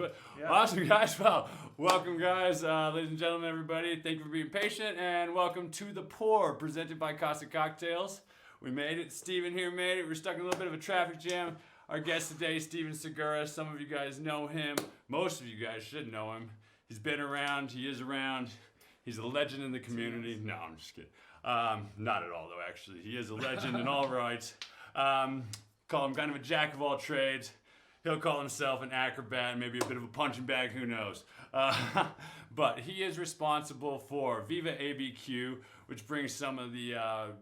it. Yeah. Awesome, guys. Well, welcome, guys. Ladies and gentlemen, everybody. Thank you for being patient, and welcome to The Pour, presented by Casa Cocktails. We made it. Steven here made it. We're stuck in a little bit of a traffic jam. Our guest today, Steven Segura. Some of you guys know him. Most of you guys should know him. He's been around. He is around. He's a legend in the community. No, I'm just kidding. Not at all, though, actually. He is a legend in all rights. Call him kind of a jack of all trades. He'll call himself an acrobat, maybe a bit of a punching bag, who knows. But he is responsible for Viva ABQ, which brings some of the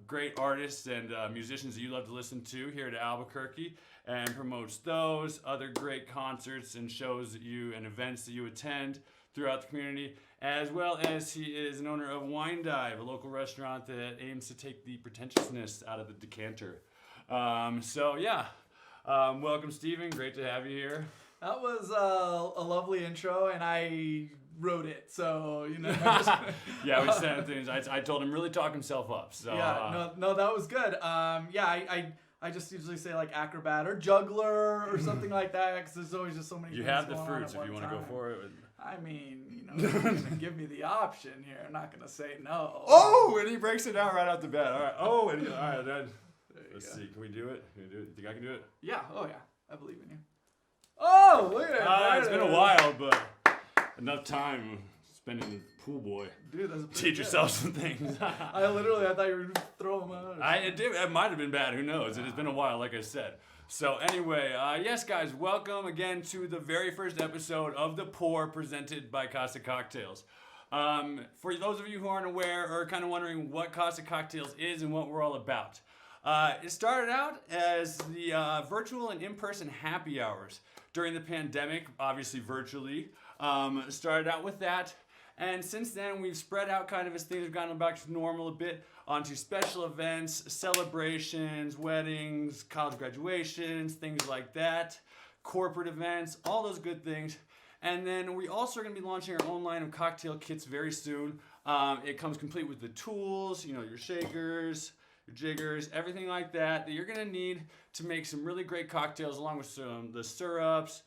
great artists and musicians that you love to listen to here to Albuquerque, and promotes those, other great concerts and shows that you and events that you attend throughout the community, as well as he is an owner of Wine Dive, a local restaurant that aims to take the pretentiousness out of the decanter. Welcome, Steven. Great to have you here. That was a lovely intro, and I wrote it, so Yeah, we sent things. I told him really talk himself up. So no, that was good. I just usually say like acrobat or juggler or something like that, because there's always just so many. You things have the going fruits on if you want to go for it. I mean, you're gonna give me the option here. I'm not gonna say no. Oh, and he breaks it down right out the bat. All right. Oh, and all right. Then let's see. Can we do it? You think I can do it? Yeah. Oh yeah. I believe in you. Oh, look at it. It's been a while, but enough time spending the pool boy. Dude, that's teach yourself some things. I thought you were going to throw them out. It might have been bad. Who knows? It has been a while, like I said. So anyway, yes, guys, welcome again to the very first episode of The Pour, presented by Casa Cocktails. For those of you who aren't aware or kind of wondering what Casa Cocktails is and what we're all about, it started out as the virtual and in-person happy hours during the pandemic, obviously virtually. Started out with that. And since then, we've spread out kind of as things have gotten back to normal a bit onto special events, celebrations, weddings, college graduations, things like that, corporate events, all those good things. And then we also are going to be launching our own line of cocktail kits very soon. It comes complete with the tools, your shakers, your jiggers, everything like that you're going to need to make some really great cocktails, along with the syrups,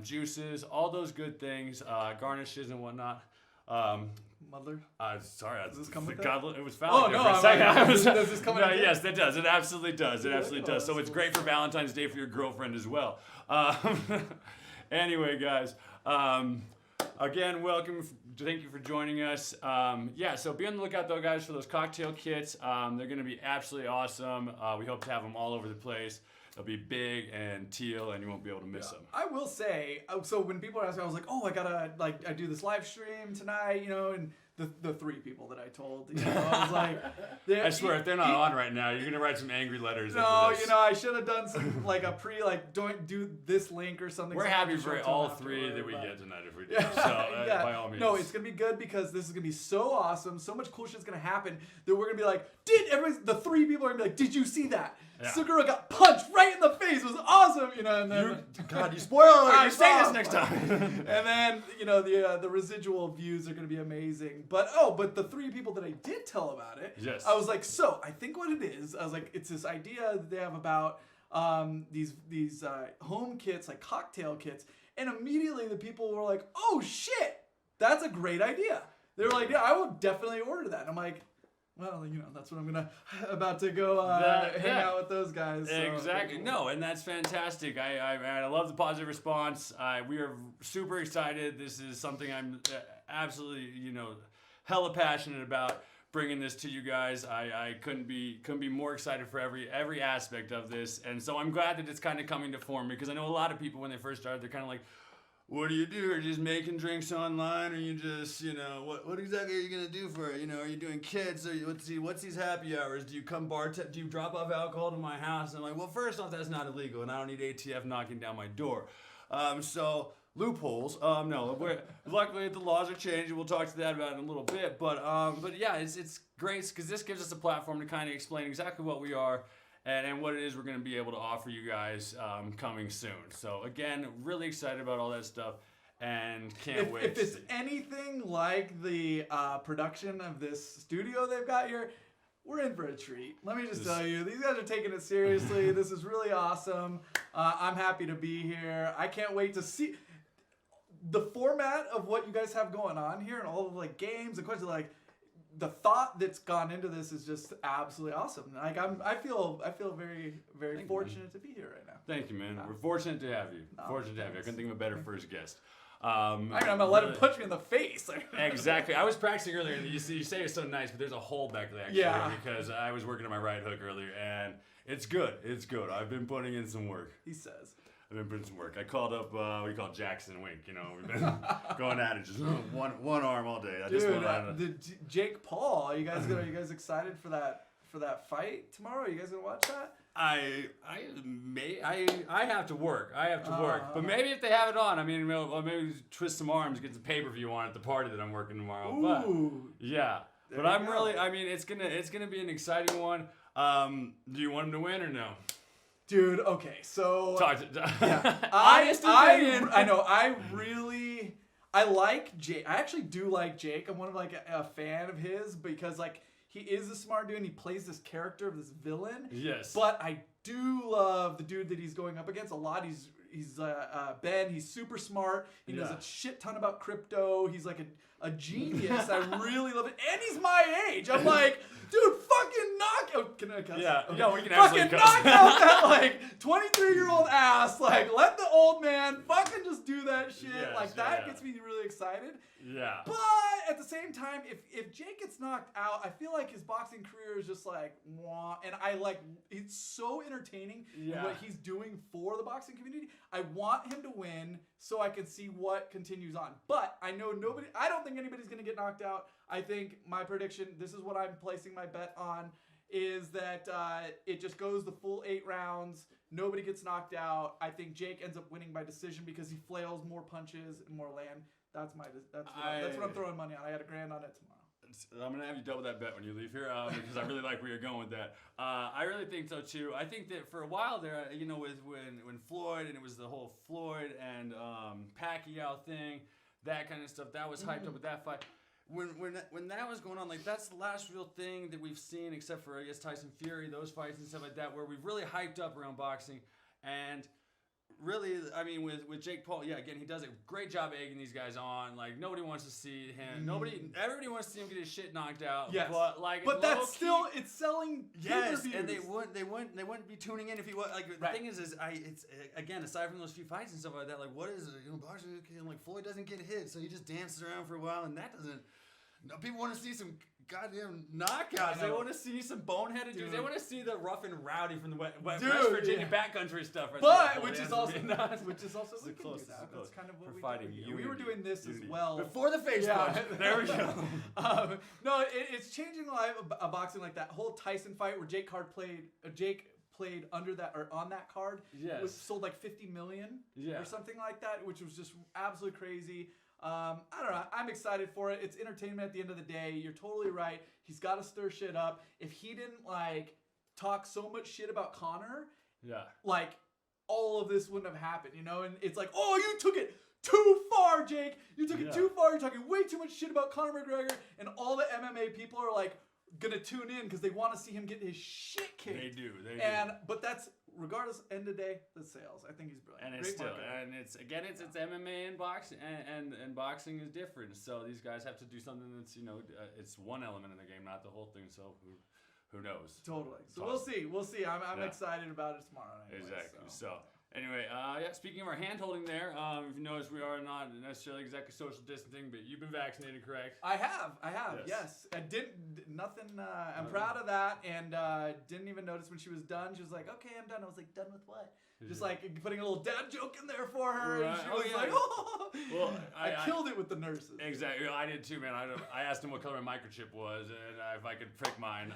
juices, all those good things, garnishes and whatnot. Mother? Sorry, does this come with it was found for a second. Does this come with yes, that does. It absolutely does. It absolutely does. So it's great for Valentine's Day for your girlfriend as well. Anyway, guys, again, welcome. Thank you for joining us. So be on the lookout, though, guys, for those cocktail kits. They're going to be absolutely awesome. We hope to have them all over the place. They'll be big and teal, and you won't be able to miss them. I will say, so when people are asking, I was like, oh, I gotta, I do this live stream tonight, and the three people that I told, I was like... I swear, if they're not on right now, you're going to write some angry letters. No, I should have done some, don't do this link or something. We're happy for all three that we get tonight if we do. By all means. No, it's going to be good because this is going to be so awesome. So much cool shit's going to happen that we're going to be like, the three people are going to be like, did you see that? Yeah. Segura got punched right in the face. It was awesome, and then... God, you spoiled it. You say this next time. And then, the residual views are going to be amazing. But the three people that I did tell about it, yes. I was like, so I think what it is, I was like, it's this idea that they have about these home kits, like cocktail kits. And immediately the people were like, oh shit, that's a great idea. They were like, yeah, I will definitely order that. And I'm like, well, that's what I'm about to go hang out with those guys. So. Exactly. No, and that's fantastic. I love the positive response. We are super excited. This is something I'm absolutely, hella passionate about, bringing this to you guys. I couldn't be more excited for every aspect of this. And so I'm glad that it's kind of coming to form, because I know a lot of people when they first started, they're kind of like, what do you do? Are you just making drinks online? Or you just, what exactly are you going to do for it? Are you doing kits? Or what's these happy hours? Do you come do you drop off alcohol to my house? And I'm like, well, first off, that's not illegal, and I don't need ATF knocking down my door. So loopholes. No, luckily the laws are changing. We'll talk to that about in a little bit. But yeah, it's great because this gives us a platform to kind of explain exactly what we are and what it is we're going to be able to offer you guys coming soon. So again, really excited about all that stuff and can't wait. If it's anything like the production of this studio they've got here, we're in for a treat. Let me just tell you, these guys are taking it seriously. This is really awesome. I'm happy to be here. I can't wait to see. the format of what you guys have going on here and all of like games and questions, like the thought that's gone into this is just absolutely awesome. Like I feel very very fortunate to be here right now. Thank you, man. We're fortunate to have you. Fortunate to have you. I couldn't think of a better first guest. I'm gonna let him punch me in the face. Exactly. I was practicing earlier, and you say it's so nice, but there's a hole back there actually. Yeah. Because I was working on my right hook earlier, and it's good. It's good. I've been putting in some work. He says. I've been putting some work. I called up what do you call Jackson Wink. You know, we've been going at it just one arm all day. Jake Paul. Are you guys excited for that fight tomorrow? Are you guys gonna watch that? I have to work. But maybe if they have it on, I mean, maybe twist some arms, get some pay-per-view on at the party that I'm working tomorrow. Ooh, but yeah, but I'm go. Really. I mean, it's gonna be an exciting one. Do you want him to win or no? Dude, okay, so yeah, I know. I like Jake. I actually do like Jake. I'm one of like a fan of his because like he is a smart dude and he plays this character of this villain. Yes. But I do love the dude that he's going up against a lot. He's Ben. He's super smart. He knows a shit ton about crypto. He's like a genius. I really love it, and he's my age. I'm like, dude, fucking knock out. Can I cuss? Yeah, okay. no, we can fucking absolutely cuss. knock out that like 23-year-old ass. Like, let the old man fucking just do that shit. Yes, like that gets me really excited. Yeah. But at the same time, if Jake gets knocked out, I feel like his boxing career is just like, wah. And it's so entertaining in what he's doing for the boxing community. I want him to win so I can see what continues on. But I don't think anybody's going to get knocked out. I think my prediction, this is what I'm placing my bet on, is that it just goes the full 8 rounds. Nobody gets knocked out. I think Jake ends up winning by decision because he flails more punches and more land. That's what I'm throwing money on. I got $1,000 on it tomorrow. I'm gonna have you double that bet when you leave here because I really like where you're going with that. I really think so too. I think that for a while there, you know, with when Floyd and it was the whole Floyd and Pacquiao thing, that kind of stuff, that was hyped up with that fight. When that was going on, like that's the last real thing that we've seen, except for I guess Tyson Fury, those fights and stuff like that, where we've really hyped up around boxing. And really, I mean, with Jake Paul, yeah, again, he does a great job egging these guys on. Like nobody wants to see him. Everybody wants to see him get his shit knocked out. Yes, but that's still it's selling. Yes, and they wouldn't be tuning in if he was like. The thing is it's again, aside from those few fights and stuff like that, like what is it? You know, boxing, like Floyd doesn't get hit, so he just dances around for a while, and that doesn't. No, people want to see some goddamn knockouts. They want to see some boneheaded dudes. They want to see the rough and rowdy from the West Virginia backcountry stuff. But which is also we can do that. That's kind of what we're fighting. We were doing this as well before the face punch. There we go. No, it's changing the life of boxing. Like that whole Tyson fight where Jake played under that or on that card. Yes. Was sold like 50 million or something like that, which was just absolutely crazy. I don't know. I'm excited for it. It's entertainment at the end of the day. You're totally right. He's got to stir shit up. If he didn't like talk so much shit about Conor, like all of this wouldn't have happened, you know? And it's like, oh, you took it too far, Jake. You took it too far. You're talking way too much shit about Conor McGregor, and all the MMA people are like gonna tune in because they want to see him get his shit kicked. They do. But that's regardless. End of the day, the sales. I think he's brilliant. And it's MMA and boxing, and boxing is different. So these guys have to do something that's it's one element in the game, not the whole thing. So who knows? Totally. So we'll see. I'm excited about it tomorrow. Anyway, exactly. So. Anyway, speaking of our hand-holding there, if you notice, we are not necessarily exactly social distancing, but you've been vaccinated, correct? I have, yes. I I'm proud of that, and didn't even notice when she was done. She was like, okay, I'm done. I was like, done with what? Just like putting a little dad joke in there for her. Right. And she was like, oh. Well, I killed it with the nurses. Exactly. I did too, man. I asked him what color my microchip was, and if I could prick mine.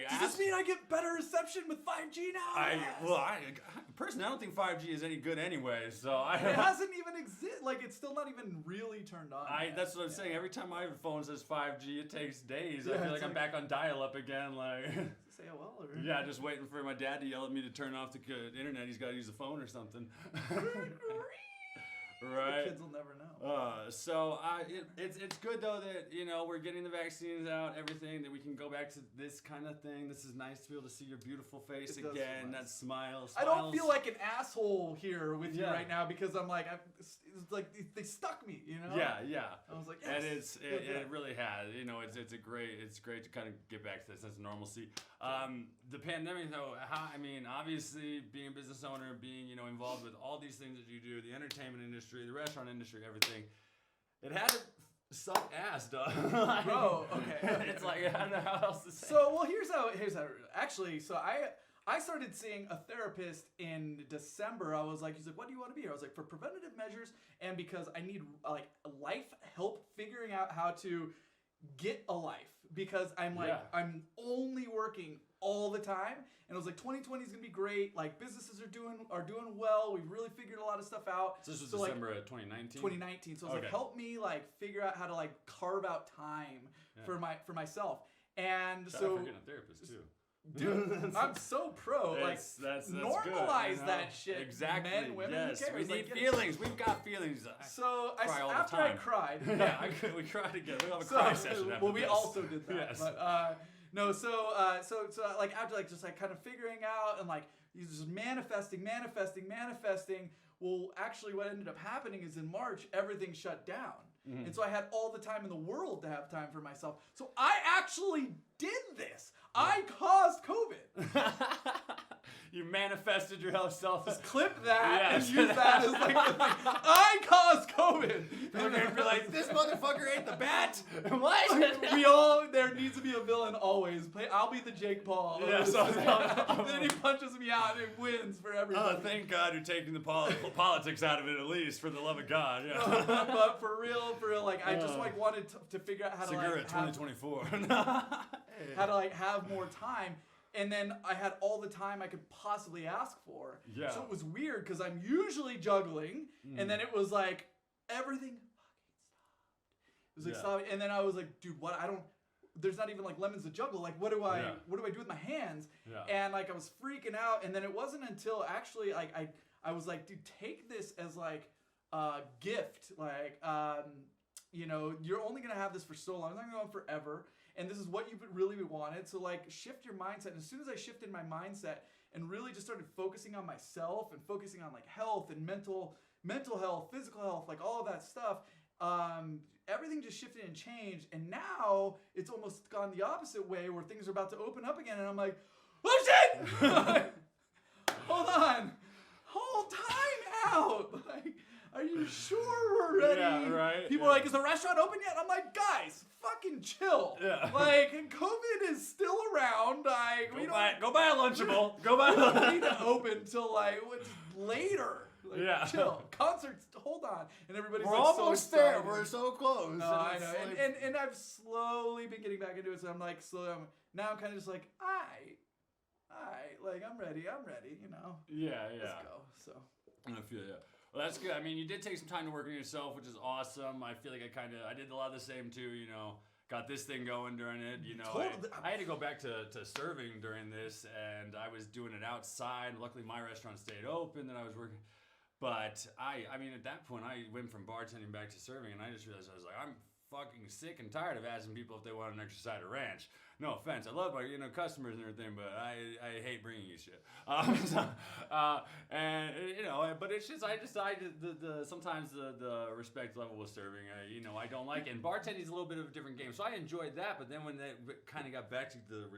Does this mean I get better reception with 5G now? Personally, I don't think 5G is any good anyway. So it hasn't even existed. Like it's still not even really turned on. That's what I'm saying. Every time my phone says 5G, it takes days. I feel like I'm back on dial-up again. Like. AOL or yeah, just waiting for my dad to yell at me to turn off the internet. He's got to use the phone or something. Right. The kids will never know. It's good though that we're getting the vaccines out, everything, that we can go back to this kind of thing. This is nice to be able to see your beautiful face It does again. feel nice. That smile. I don't feel like an asshole here with you Yeah. right now because I'm like, it's like they stuck me, Yeah. I was like, yes. And it really has. It's great to kind of get back to that sense of normalcy. The pandemic though, obviously being a business owner, being involved with all these things that you do, the entertainment industry, the restaurant industry, everything, it had to suck ass, dog. Bro, okay. It's like I don't know how else to say. So well, here's how. Actually, so I started seeing a therapist in December. I was like, he's like, what do you want to be here? I was like, for preventative measures and because I need like life help figuring out how to get a life because I'm like I'm only working all the time, and I was like 2020 is gonna be great. Like businesses are doing well. We've really figured a lot of stuff out. So this was so December of 2019. 2019. So I was like, help me like figure out how to like carve out time for myself. And Shout so out for getting a therapist too. Dude, I'm so pro. That's normalize good, that shit. Exactly. Men, women, yes. who cares? We need Like, feelings. We've got feelings. So cry all the after time. I cried. We cried together. We'll have a cry session after well, we this. also did that. Yes. But no, so like after like just like kind of figuring out and like you just manifesting. Well, actually, what ended up happening is in March everything shut down. Mm-hmm. And so I had all the time in the world to have time for myself. So I actually did this. I caused COVID. You manifested your health self. Just clip that Yes. and use that as like I caused COVID. They're gonna be like, this motherfucker ate the bat. What? There needs to be a villain always. I'll be the Jake Paul. Yeah, Then he punches me out and wins for everybody. Oh, thank God you're taking the politics out of it at least, for the love of God. Yeah. But for real, like I just like wanted to figure out how to Segura like 2024. how to like have more time. And then I had all the time I could possibly ask for. Yeah. So it was weird because I'm usually juggling, and then it was like everything fucking stopped. It was like stopping, and then I was like, dude, what? There's not even like lemons to juggle. Like, what do I do with my hands? Yeah. And like I was freaking out, and then it wasn't until actually like I was like, dude, take this as like a gift. Like, you're only gonna have this for so long. It's not gonna go on forever. And this is what you really wanted. So like shift your mindset. And as soon as I shifted my mindset and really just started focusing on myself and focusing on like health and mental health, physical health, like all of that stuff, everything just shifted and changed. And now it's almost gone the opposite way where things are about to open up again. And I'm like, oh shit! Hold on. Hold time out. Like, are you sure we're ready? Yeah, right. People are like, is the restaurant open yet? I'm like, guys, fucking chill. Yeah. Like, COVID is still around. Like, Go buy a Lunchable. Go buy a we don't Lunchable. need to open till like later. Like, Yeah. chill. Concerts, hold on. And everybody's We're like, almost so there. excited. We're so close. No, I it's know. like- And I've slowly been getting back into it. So I'm like, now I'm kind of just like, like, I'm ready, Yeah. Let's go. So. I feel you. Well, that's good. I mean, you did take some time to work on yourself, which is awesome. I feel like I did a lot of the same too. Got this thing going during it. Totally. I had to go back to serving during this, and I was doing it outside. Luckily, my restaurant stayed open, and I was working. But I mean, at that point, I went from bartending back to serving, and I just realized I was like, I'm fucking sick and tired of asking people if they want an extra side of ranch. No offense, I love my customers and everything, but I hate bringing you shit. But it's just I decided sometimes the respect level with serving, I don't like it. And bartending is a little bit of a different game, so I enjoyed that. But then when they kind of got back to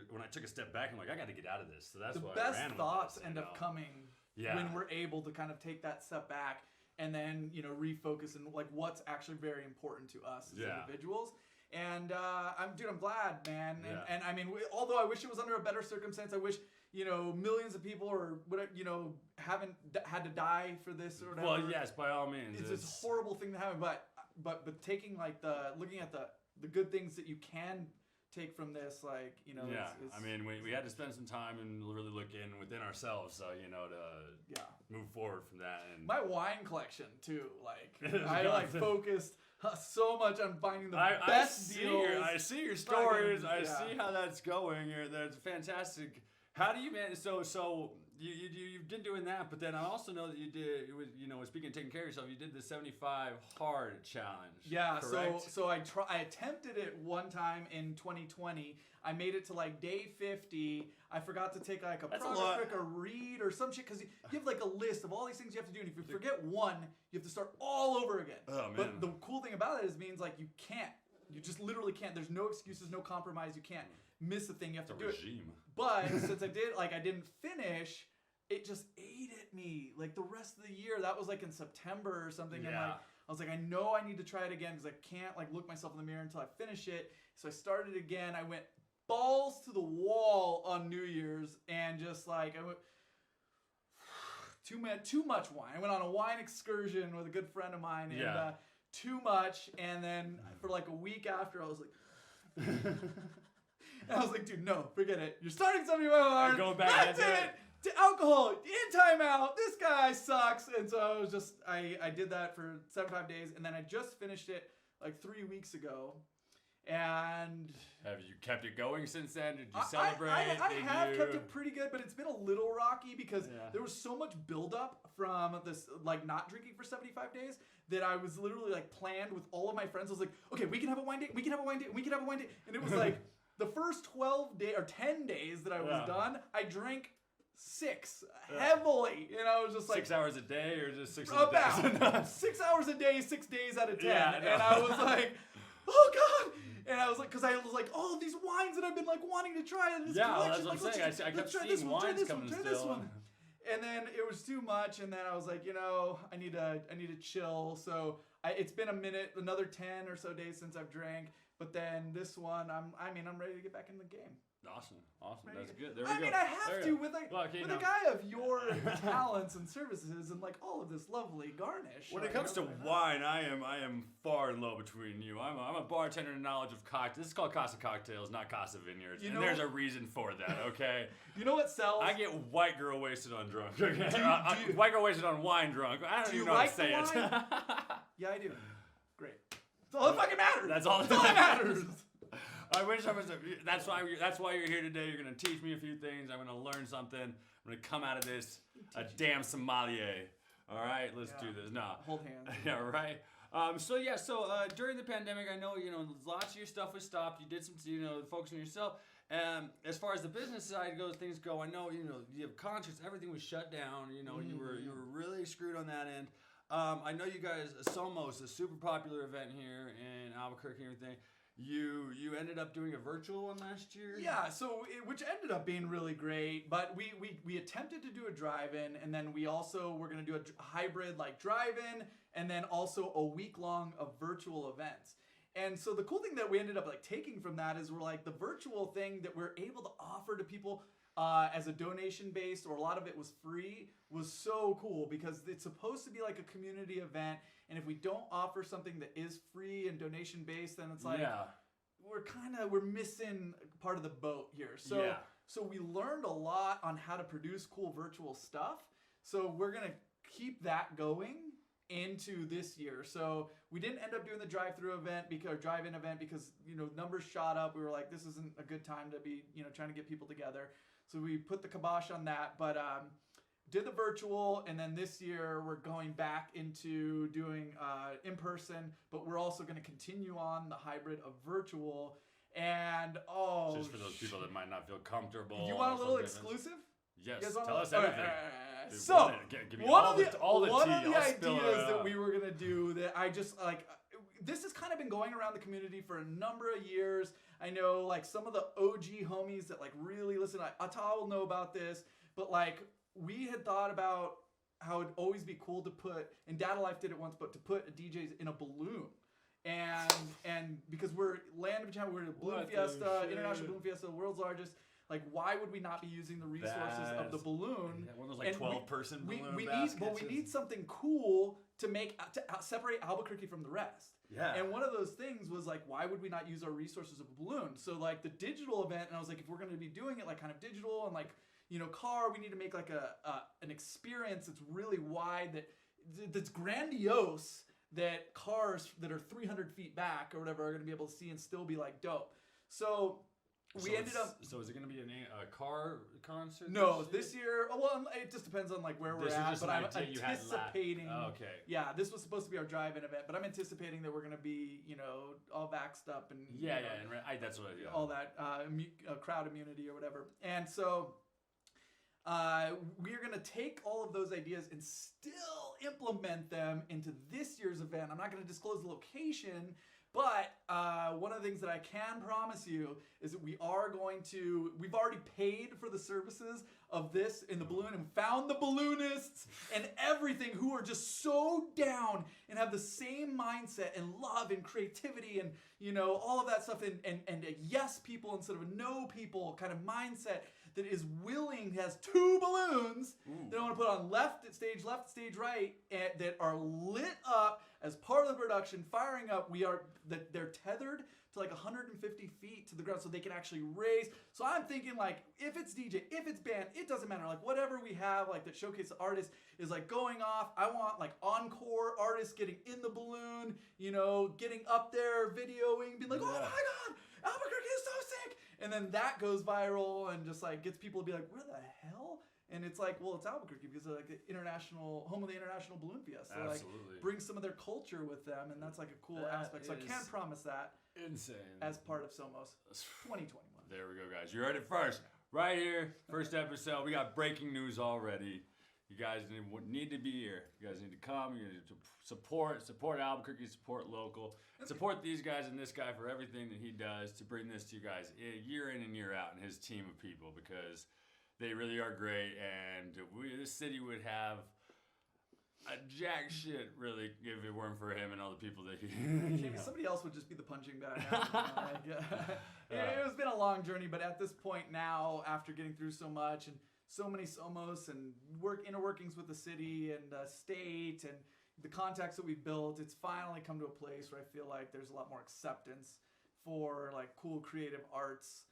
when I took a step back, I'm like, I got to get out of this. So that's why the I best ran with thoughts this, end up coming when we're able to kind of take that step back and then refocus and like what's actually very important to us as individuals. And I'm glad, man. And I mean, although I wish it was under a better circumstance, I wish millions of people or whatever haven't had to die for this or whatever. Well, yes, by all means. It's this horrible thing to happen, but taking like looking at the good things that you can take from this, like it's, I mean, we had to spend some time and really look within ourselves, to move forward from that. And my wine collection too, like I focused so much on finding the best deals. I see your stories. I see how that's going. That's fantastic. How do you manage? So you've been doing that, but then I also know that you did. It was, speaking of taking care of yourself, you did the 75 hard challenge. Yeah, correct? so I attempted it one time in 2020. I made it to like day 50. I forgot to take like a progress break or read or some shit because you have like a list of all these things you have to do, and if you forget one, you have to start all over again. Oh man! But the cool thing about it is means like you can't. You just literally can't. There's no excuses, no compromise. You can't miss a thing. You have to do it. But since I didn't finish. It just ate at me like the rest of the year. That was like in September or something. Yeah. And like I was like, I know I need to try it again because I can't like look myself in the mirror until I finish it. So I started again. I went balls to the wall on New Year's and just like I went too much wine. I went on a wine excursion with a good friend of mine and too much. And then for like a week after, I was like, and I was like, dude, no, forget it. You're starting something hard. You're going back. That's it. To alcohol in timeout. This guy sucks. And so I was just I did that for 75 days, and then I just finished it like 3 weeks ago. And have you kept it going since then? Did you celebrate? I have kept it pretty good, but it's been a little rocky because there was so much buildup from this like not drinking for 75 days that I was literally like planned with all of my friends. I was like, okay, we can have a wine day, we can have a wine day, we can have a wine day, and it was like the first 12 days or 10 days that I was done, I drank 6 heavily, and I was just like 6 hours a day or just 6 about 6 hours a day, 6 days out of 10, and I was like, oh god. And I was like, because I was like, oh, these wines that I've been like wanting to try in this collection. That's what I'm saying. I kept seeing wines coming still. And then it was too much, and then I was like, I need to chill. So it's been a minute, another 10 or so days since I've drank. But then this one, I'm ready to get back in the game. Awesome. That's good. There we go. I have to with a guy of your talents and services and like all of this lovely garnish. When it comes to wine, I am far and low between you. I'm a bartender in knowledge of cocktails. This is called Casa Cocktails, not Casa Vineyards, and there's a reason for that. Okay. You know what sells? I get white girl wasted on drunk. Okay. White girl wasted on wine drunk. I don't even know how to say it. Yeah, I do. Great. That's all that fucking matters. That's all that matters. I wish I was. That's why you're here today. You're gonna teach me a few things. I'm gonna learn something. I'm gonna come out of this a damn sommelier. All right, let's do this. Nah. Hold hands. Yeah, right. So during the pandemic, I know lots of your stuff was stopped. You did some focus on yourself. As far as the business side goes, things go. I know you have concerts. Everything was shut down. You were really screwed on that end. I know you guys, Somos, a super popular event here in Albuquerque and everything. You ended up doing a virtual one last year? Yeah, which ended up being really great, but we attempted to do a drive-in, and then we also were going to do a hybrid like drive-in, and then also a week-long of virtual events. And so the cool thing that we ended up like taking from that is we're like the virtual thing that we're able to offer to people as a donation based, or a lot of it was free, was so cool because it's supposed to be like a community event, and if we don't offer something that is free and donation based, then it's like we're missing part of the boat here. So we learned a lot on how to produce cool virtual stuff. So we're gonna keep that going into this year. So we didn't end up doing the drive-in event because numbers shot up. We were like, this isn't a good time to be trying to get people together. So we put the kibosh on that, but did the virtual, and then this year we're going back into doing in person, but we're also going to continue on the hybrid of virtual. And just for those people that might not feel comfortable. You want a little exclusive? Yes, tell us everything. Dude, so one of the ideas that we were gonna do that I just like, this has kind of been going around the community for a number of years. I know like some of the OG homies that like really listen. Atal will know about this, but like we had thought about how it'd always be cool to put, and Data Life did it once, but to put a DJs in a balloon. And because we're Land of Enchantment, we're at Balloon Fiesta, International Balloon Fiesta, the world's largest. Like, why would we not be using the resources of the balloon? One of those like 12-person balloon we need something cool to separate Albuquerque from the rest. Yeah. And one of those things was like, why would we not use our resources of a balloon? So like the digital event, and I was like, if we're going to be doing it like kind of digital and like car, we need to make like an experience that's really wide, that's grandiose, that cars that are 300 feet back or whatever are going to be able to see and still be like dope. So we ended up. So is it going to be a car concert? No, this year. Well, it just depends on like where we're at. But I'm anticipating. Okay. Yeah, this was supposed to be our drive-in event, but I'm anticipating that we're gonna be, all vaxxed up and and that's what I do. All that crowd immunity or whatever. And so we're gonna take all of those ideas and still implement them into this year's event. I'm not gonna disclose the location. But one of the things that I can promise you is that we've already paid for the services of this in the balloon and found the balloonists and everything who are just so down and have the same mindset and love and creativity and, all of that stuff and a yes people instead of a no people kind of mindset that is willing, has 2 balloons that I want to put on left stage right, that are lit up as part of the production, firing up. They're tethered to like 150 feet to the ground so they can actually raise. So I'm thinking like, if it's DJ, if it's band, it doesn't matter. Like whatever we have, like that showcase the artist is like going off. I want like encore artists getting in the balloon, getting up there, videoing, being like, oh my God, Albuquerque is so sick. And then that goes viral and just like gets people to be like, where the hell? And it's like, well, it's Albuquerque because they're like the home of the International Balloon Fiesta. So Absolutely. Like bring some of their culture with them, and that's like a cool aspect. So I can't promise that. Insane. As part of Somos 2021. There we go, guys. You heard it first. Right here, first episode. We got breaking news already. You guys need to be here. You guys need to come. You need to support Albuquerque, support local, support these guys and this guy for everything that he does to bring this to you guys year in and year out, and his team of people, because they really are great. And this city would have a jack shit really if it weren't for him and all the people that he. Maybe somebody else would just be the punching bag. It has been a long journey, but at this point now, after getting through so much and so many Somos and inner workings with the city and state and the contacts that we've built, it's finally come to a place where I feel like there's a lot more acceptance for like cool creative arts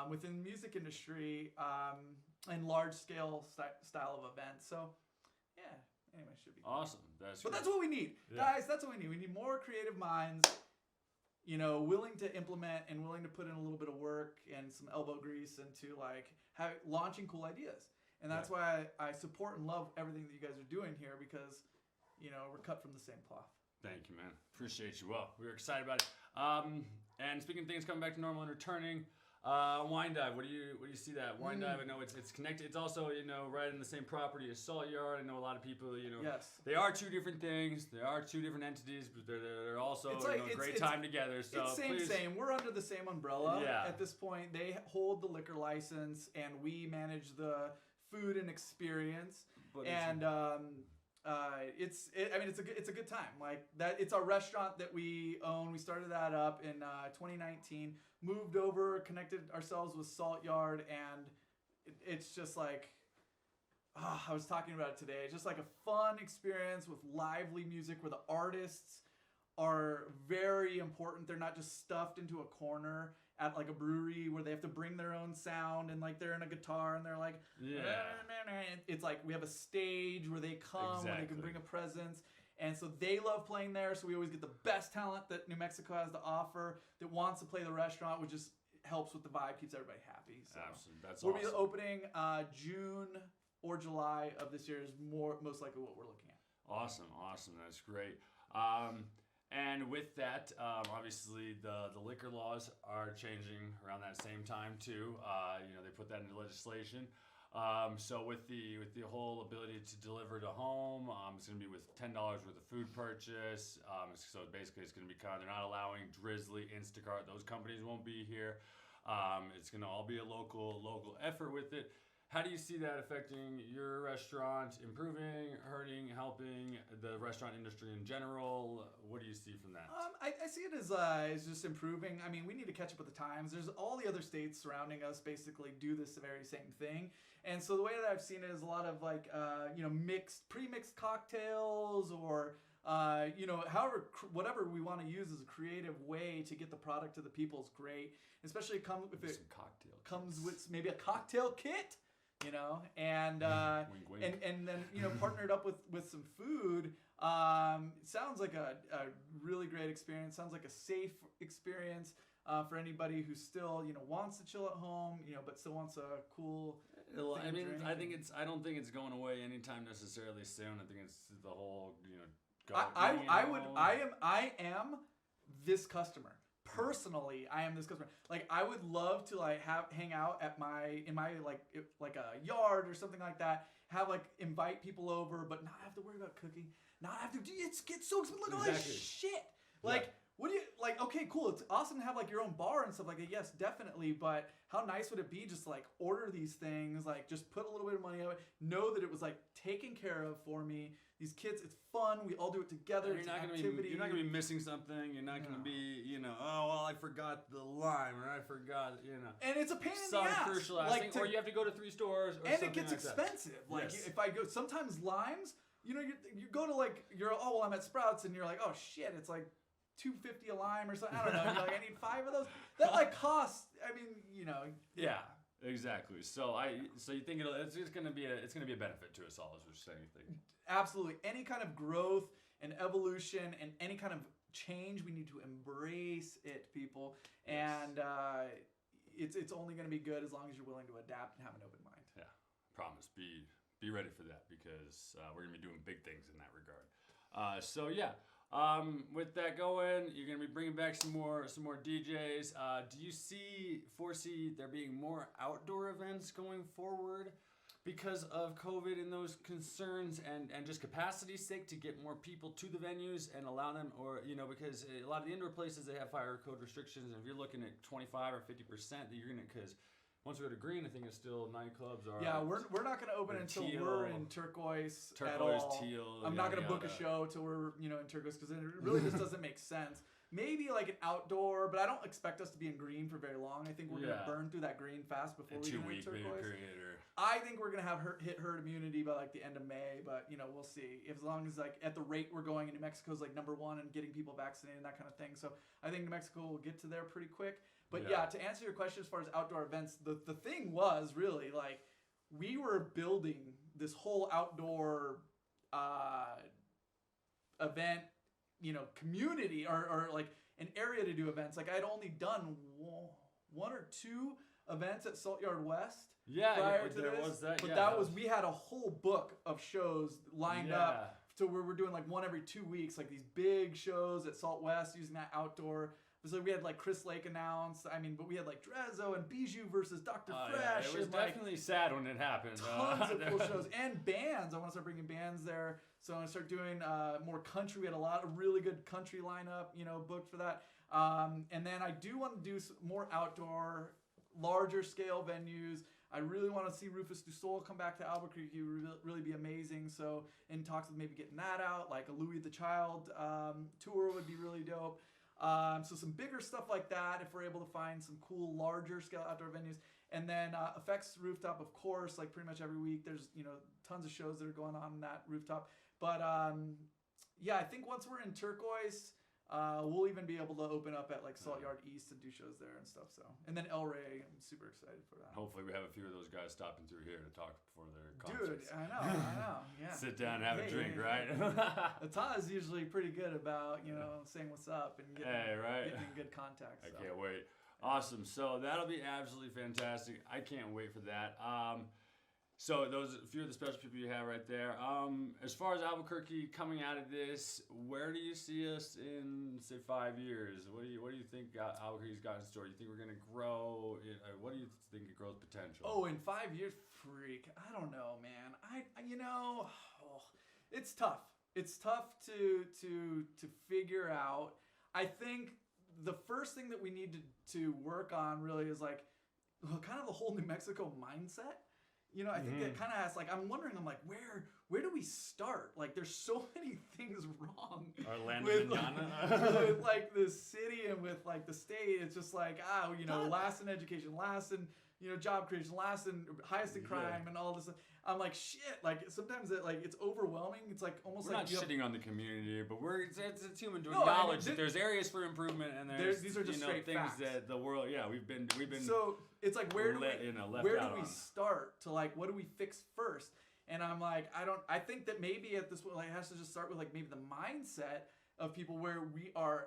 within the music industry and large scale style of events. So yeah, anyway, should be awesome. That's what we need, guys. That's what we need. We need more creative minds, willing to implement and willing to put in a little bit of work and some elbow grease into like launching cool ideas. And that's why I support and love everything that you guys are doing here, because we're cut from the same cloth. Thank you, man. Appreciate you. Well, we're excited about it. And speaking of things coming back to normal and returning, Wine Dive. What do you see that Wine Dive? I know it's connected. It's also right in the same property as Salt Yard. I know a lot of people. Yes. They are 2 different things. They are 2 different entities, but they're also a great time together. So it's same. We're under the same umbrella at this point. They hold the liquor license, and we manage the food and experience. It's a good time. Like that, it's our restaurant that we own. We started that up in 2019. Moved over, connected ourselves with Salt Yard, and it's just like I was talking about it today. It's just like a fun experience with lively music where the artists are very important. They're not just stuffed into a corner at like a brewery where they have to bring their own sound and like they're in a guitar and they're like, it's like we have a stage where they come, where they can bring a presence. And so they love playing there. So we always get the best talent that New Mexico has to offer that wants to play the restaurant, which just helps with the vibe, keeps everybody happy. So absolutely. That's we'll awesome. Be opening June or July of this year is most likely what we're looking at. Awesome. That's great. And with that, obviously the liquor laws are changing around that same time too. They put that into legislation. So with the whole ability to deliver to home, it's going to be with $10 worth of food purchase. So basically it's going to be they're not allowing Drizzly, Instacart, those companies won't be here. It's going to all be a local effort with it. How do you see that affecting your restaurant? Improving, hurting, helping the restaurant industry in general? What do you see from that? I see it as just improving. I mean, we need to catch up with the times. There's all the other states surrounding us basically do this very same thing. And so the way that I've seen it is a lot of like, pre-mixed cocktails or, whatever we want to use as a creative way to get the product to the people is great. Especially if it comes with maybe a cocktail kit. And wink, wink. and then partnered up with some food. Sounds like a really great experience. Sounds like a safe experience. for anybody who still, wants to chill at home, but still wants a cool. I mean, I don't think it's going away anytime necessarily soon. I think it's the whole, I am this customer. Personally, I am this customer. Like, I would love to hang out in my a yard or something like that. Invite people over, but not have to worry about cooking. Not have to. It gets so expensive. Look at all that shit. What do you okay, cool. It's awesome to have your own bar and stuff like that. Yes, definitely. But how nice would it be just to order these things, just put a little bit of money on it, know that it was taken care of for me. These kids, it's fun. We all do it together. You're not gonna be missing something. You're not gonna be, oh well, I forgot the lime, or I forgot, And it's a pain in the ass. Crucial thing, or you have to go to 3 stores, or and it gets expensive. If I go, sometimes limes, you go to I'm at Sprouts, and you're like, oh shit, it's $2.50 a lime or something. I don't know. You're I need 5 of those. That costs. I mean, Yeah, exactly. So you think it's gonna be a benefit to us all, as we're saying. Absolutely. Any kind of growth and evolution and any kind of change, we need to embrace it, people. Yes. And it's only gonna be good as long as you're willing to adapt and have an open mind. Yeah, promise. Be ready for that, because we're gonna be doing big things in that regard. With that going, you're gonna be bringing back some more DJs. Do you foresee there being more outdoor events going forward because of COVID and those concerns, and just capacity's sake to get more people to the venues and allow them, or because a lot of the indoor places, they have fire code restrictions, and if you're looking at 25 or 50%, that you're gonna, because once we go to green, I think it's still nightclubs are. Yeah, we're not going to open until we're in turquoise at all. Teal. I'm not going to book a show till we're in turquoise, because it really just doesn't make sense. Maybe an outdoor, but I don't expect us to be in green for very long. I think we're going to burn through that green fast before we get into turquoise. I think we're going to have hit herd immunity by the end of May, but we'll see. As long as at the rate we're going, and New Mexico's #1 and getting people vaccinated and that kind of thing. So I think New Mexico will get to there pretty quick. But to answer your question as far as outdoor events, the thing was really we were building this whole outdoor event, community or an area to do events. I'd only done 1 or 2 events at Salt Yard West. Prior to this. Was that. But that was, we had a whole book of shows lined up to where we're doing 1 every 2 weeks, these big shows at Salt West using that outdoor. So we had Chris Lake announced. But we had Drezzo and Bijou versus Dr. Fresh. Yeah, it was definitely sad when it happened. Tons of cool shows and bands. I want to start bringing bands there. So I'm going to start doing more country. We had a lot of really good country lineup, booked for that. And then I do want to do some more outdoor, larger scale venues. I really want to see Rufus Du Sol come back to Albuquerque. It would really be amazing. So in talks with maybe getting that out, a Louis the Child tour would be really dope. So some bigger stuff like that, if we're able to find some cool, larger scale outdoor venues. And then Effects Rooftop, of course, pretty much every week. There's, tons of shows that are going on in that rooftop. But I think once we're in turquoise, we'll even be able to open up at Salt Yard East and do shows there and stuff. So, and then El Rey, I'm super excited for that. Hopefully we have a few of those guys stopping through here to talk before their concerts. Dude, I know, yeah. Sit down and have a drink, right? Ata's usually pretty good about, saying what's up and getting in good contact. I can't wait. Awesome. So that'll be absolutely fantastic. I can't wait for that. So those are a few of the special people you have right there. As far as Albuquerque coming out of this, where do you see us in, say, 5 years? What do you think Albuquerque's got in store? Do you think we're gonna grow? What do you think it grows potential? Oh, in 5 years, freak. I don't know, man. It's tough. It's tough to figure out. I think the first thing that we need to work on really is kind of the whole New Mexico mindset. I think that kind of has I'm wondering, where do we start? There's so many things wrong with the city and with the state. It's just last in education, last in job creation, last in highest in crime, and all this stuff. I'm shit. Sometimes it's overwhelming. It's almost we're not shitting on the community, but it's human to acknowledge that there's areas for improvement, and these are just straight things facts. That the world. Yeah, we've been. So it's where do we start to what do we fix first? And I'm I think that maybe at this point it has to just start with maybe the mindset of people, where we are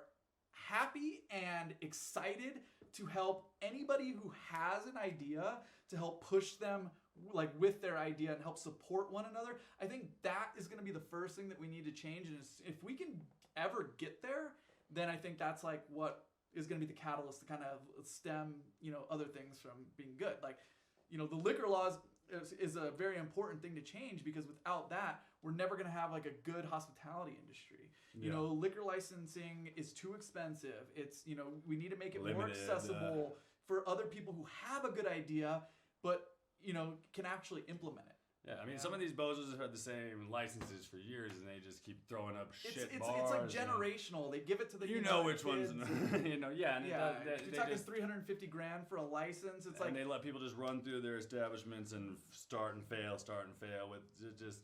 happy and excited to help anybody who has an idea, to help push them like with their idea and help support one another. I think that is going to be the first thing that we need to change. And if we can ever get there, then I think that's like what is going to be the catalyst to kind of stem, other things from being good. Like, the liquor laws is a very important thing to change, because without that, we're never going to have like a good hospitality industry. Yeah. Liquor licensing is too expensive. It's, we need to make it more Limited, accessible for other people who have a good idea, but, can actually implement it. Yeah, I mean, some of these bozos have had the same licenses for years, and they just keep throwing up shit bars. It's like generational. They give it to the which ones, yeah. And You're talking $350,000 for a license. It's and they let people just run through their establishments and start and fail with just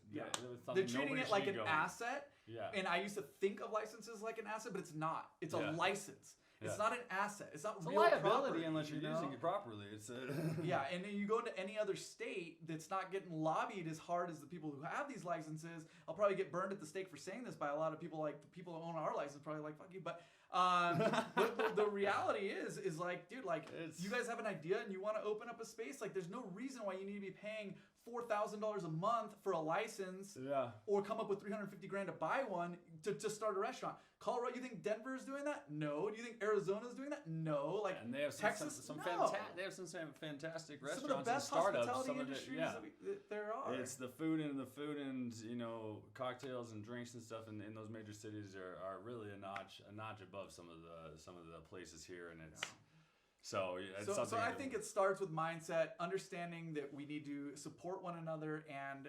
They're treating it like an asset. Yeah. And I used to think of licenses like an asset, but it's not. It's a license. It's not an asset. It's not it's real a liability property, unless you're using it properly. It's yeah, and then you go into any other state that's not getting lobbied as hard as the people who have these licenses. I'll probably get burned at the stake for saying this by a lot of people. Like the people who own our license probably like, fuck you. But the reality is like, dude, like you guys have an idea and you want to open up a space. Like there's no reason why you need to be paying $4,000 a month for a license, or come up with $350,000 to buy one to start a restaurant. Colorado, you think Denver is doing that? No. Do you think Arizona's doing that? No. Like, and they have Texas, they have some fantastic restaurants, some of the best and startups. hospitality industries that there are. It's the food and cocktails and drinks and stuff in those major cities are really a notch above some of the places here, and it's. So I think it starts with mindset, understanding that we need to support one another and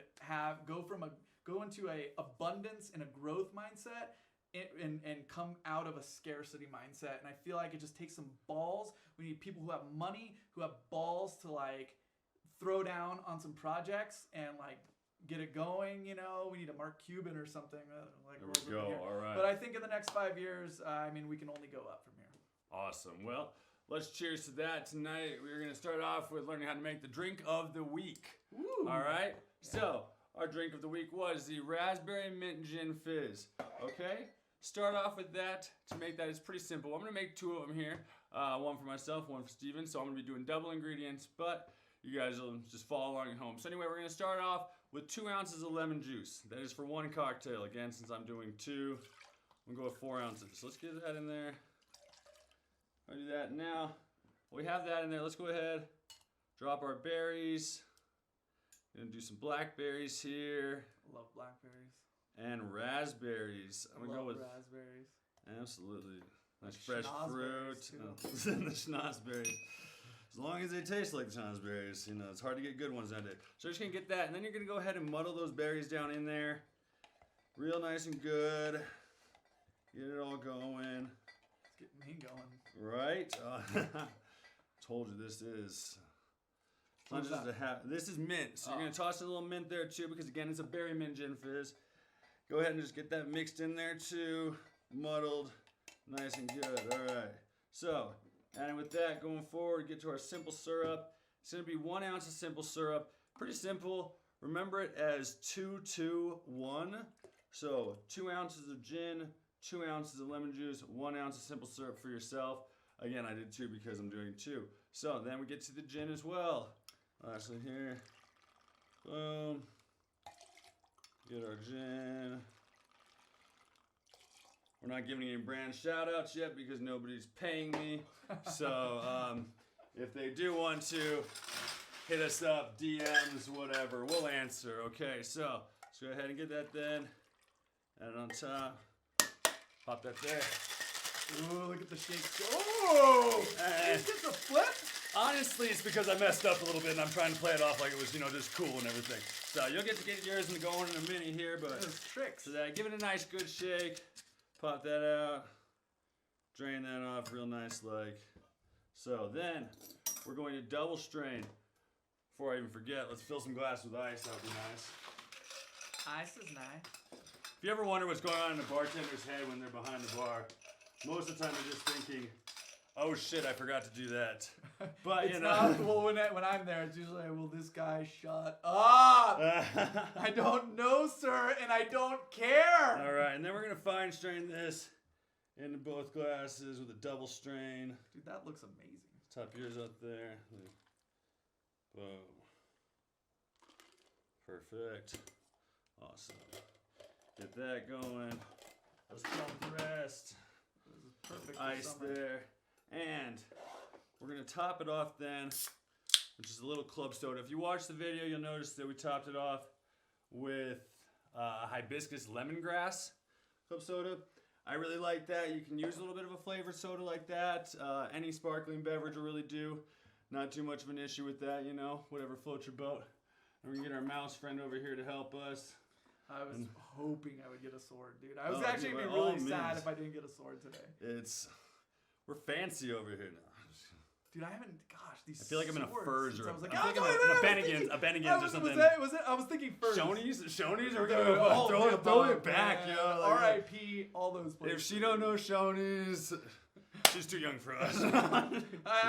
go into a abundance and a growth mindset, and come out of a scarcity mindset. And I feel like it just takes some balls. We need people who have money, who have balls to like throw down on some projects and like get it going. We need a Mark Cuban or something. There we go. All right. But I think in the next 5 years, we can only go up from here. Awesome. Well, let's cheers to that tonight. We're going to start off with learning how to make the drink of the week. Woo. All right? Yeah. So, our drink of the week was the Raspberry Mint Gin Fizz. Okay? Start off with that. To make that, it's pretty simple. I'm going to make two of them here. One for myself, one for Steven. So, I'm going to be doing double ingredients, but you guys will just follow along at home. So, anyway, we're going to start off with 2 ounces of lemon juice. That is for one cocktail. Again, since I'm doing two, I'm going to go with 4 ounces. So, let's get that in there. I'll do that now. We have that in there. Let's go ahead, drop our berries. Gonna do some blackberries here. Love blackberries. And raspberries. I'm gonna go with raspberries. Absolutely. Nice fresh fruit. The schnozberries. As long as they taste like schnozberries, it's hard to get good ones nowadays. So you're just gonna get that, and then you're gonna go ahead and muddle those berries down in there. Real nice and good. Get it all going. Get me going. Right? Told you this is not just this is mint. So you're going to toss a little mint there too, because again, it's a berry mint gin fizz. Go ahead and just get that mixed in there too. Muddled. Nice and good. All right. So, and with that, going forward, get to our simple syrup. It's going to be 1 ounce of simple syrup. Pretty simple. Remember it as 2-2-1. So 2 ounces of gin, 2 ounces of lemon juice, 1 ounce of simple syrup for yourself. Again, I did 2 because I'm doing 2. So then we get to the gin as well. Lastly here, boom. Get our gin. We're not giving any brand shout outs yet because nobody's paying me. So if they do want to, hit us up, DMs, whatever. We'll answer, okay? So let's go ahead and get that then. Add it on top. Pop that there. Ooh, look at the shakes. Oh! Is this a flip? Honestly, it's because I messed up a little bit and I'm trying to play it off like it was, just cool and everything. So you'll get to get yours and going in a minute here, but there's tricks. So that, give it a nice good shake. Pop that out. Drain that off real nice like. So then we're going to double strain. Before I even forget, let's fill some glass with ice. That would be nice. Ice is nice. If you ever wonder what's going on in the bartender's head when they're behind the bar, most of the time they're just thinking, oh shit, I forgot to do that. But it's not, well, when I'm there, it's usually, will this guy shut up? I don't know, sir, and I don't care. All right, and then we're going to fine strain this into both glasses with a double strain. Dude, that looks amazing. Top yours up there. Boom. Perfect. Awesome. Get that going. Let's dump the rest. This is perfect. for Ice summer. there. And we're going to top it off then, which is a little club soda. If you watch the video, you'll notice that we topped it off with hibiscus lemongrass club soda. I really like that. You can use a little bit of a flavored soda like that. Any sparkling beverage will really do. Not too much of an issue with that, you know, whatever floats your boat. And we're going to get our mouse friend over here to help us. I was hoping I would get a sword, dude. I was Oh, actually dude, be by all really sad means. if I didn't get a sword today. We're fancy over here now. Dude, I haven't. Gosh, these. I feel like I'm in a swords Furs since or I was like, I feel like oh, I'm no, in a I was Bennigan's, thinking- a Bennigan's or something. I was thinking first. Shoney's? Or we're Dude, gonna oh, throw dude, it back, man. yo. Like, R.I.P. all those places. if she don't know Shoney's, she's too young for us. I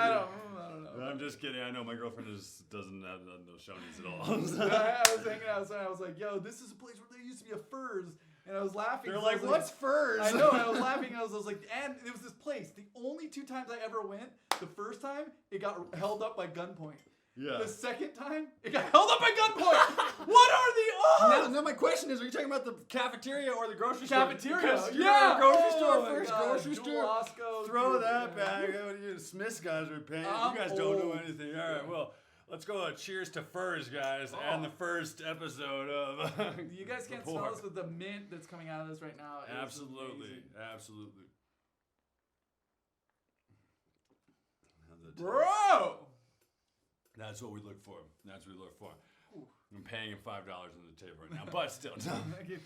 don't know. I'm just kidding. I know my girlfriend doesn't know Shoney's at all. But I was hanging outside. I was like, yo, this is a place where there used to be a Furs. And I was laughing. They're 'cause I like, was what's furs? I know. And I was laughing. I was like, and it was this place. The only 2 times I ever went, the first time, it got held up by gunpoint. Yeah. The second time, it got held up by gunpoint. What are the odds? Now my question is, are you talking about the cafeteria or the grocery Cafeteria. Because you're Yeah. at a grocery Oh store my first. God. Grocery store. Jewel-Osco, Throw dude, that yeah. back. What are you, Smith's guys are paying. I'm You guys don't know old. anything. All right, well, let's go. Cheers to Furs, guys, and the first episode of. You guys can't The smell Pour. this with the mint that's coming out of this right now. It is Absolutely, amazing. absolutely. Bro! That's what we look for. That's what we look for. I'm paying him $5 on the table right now, but still.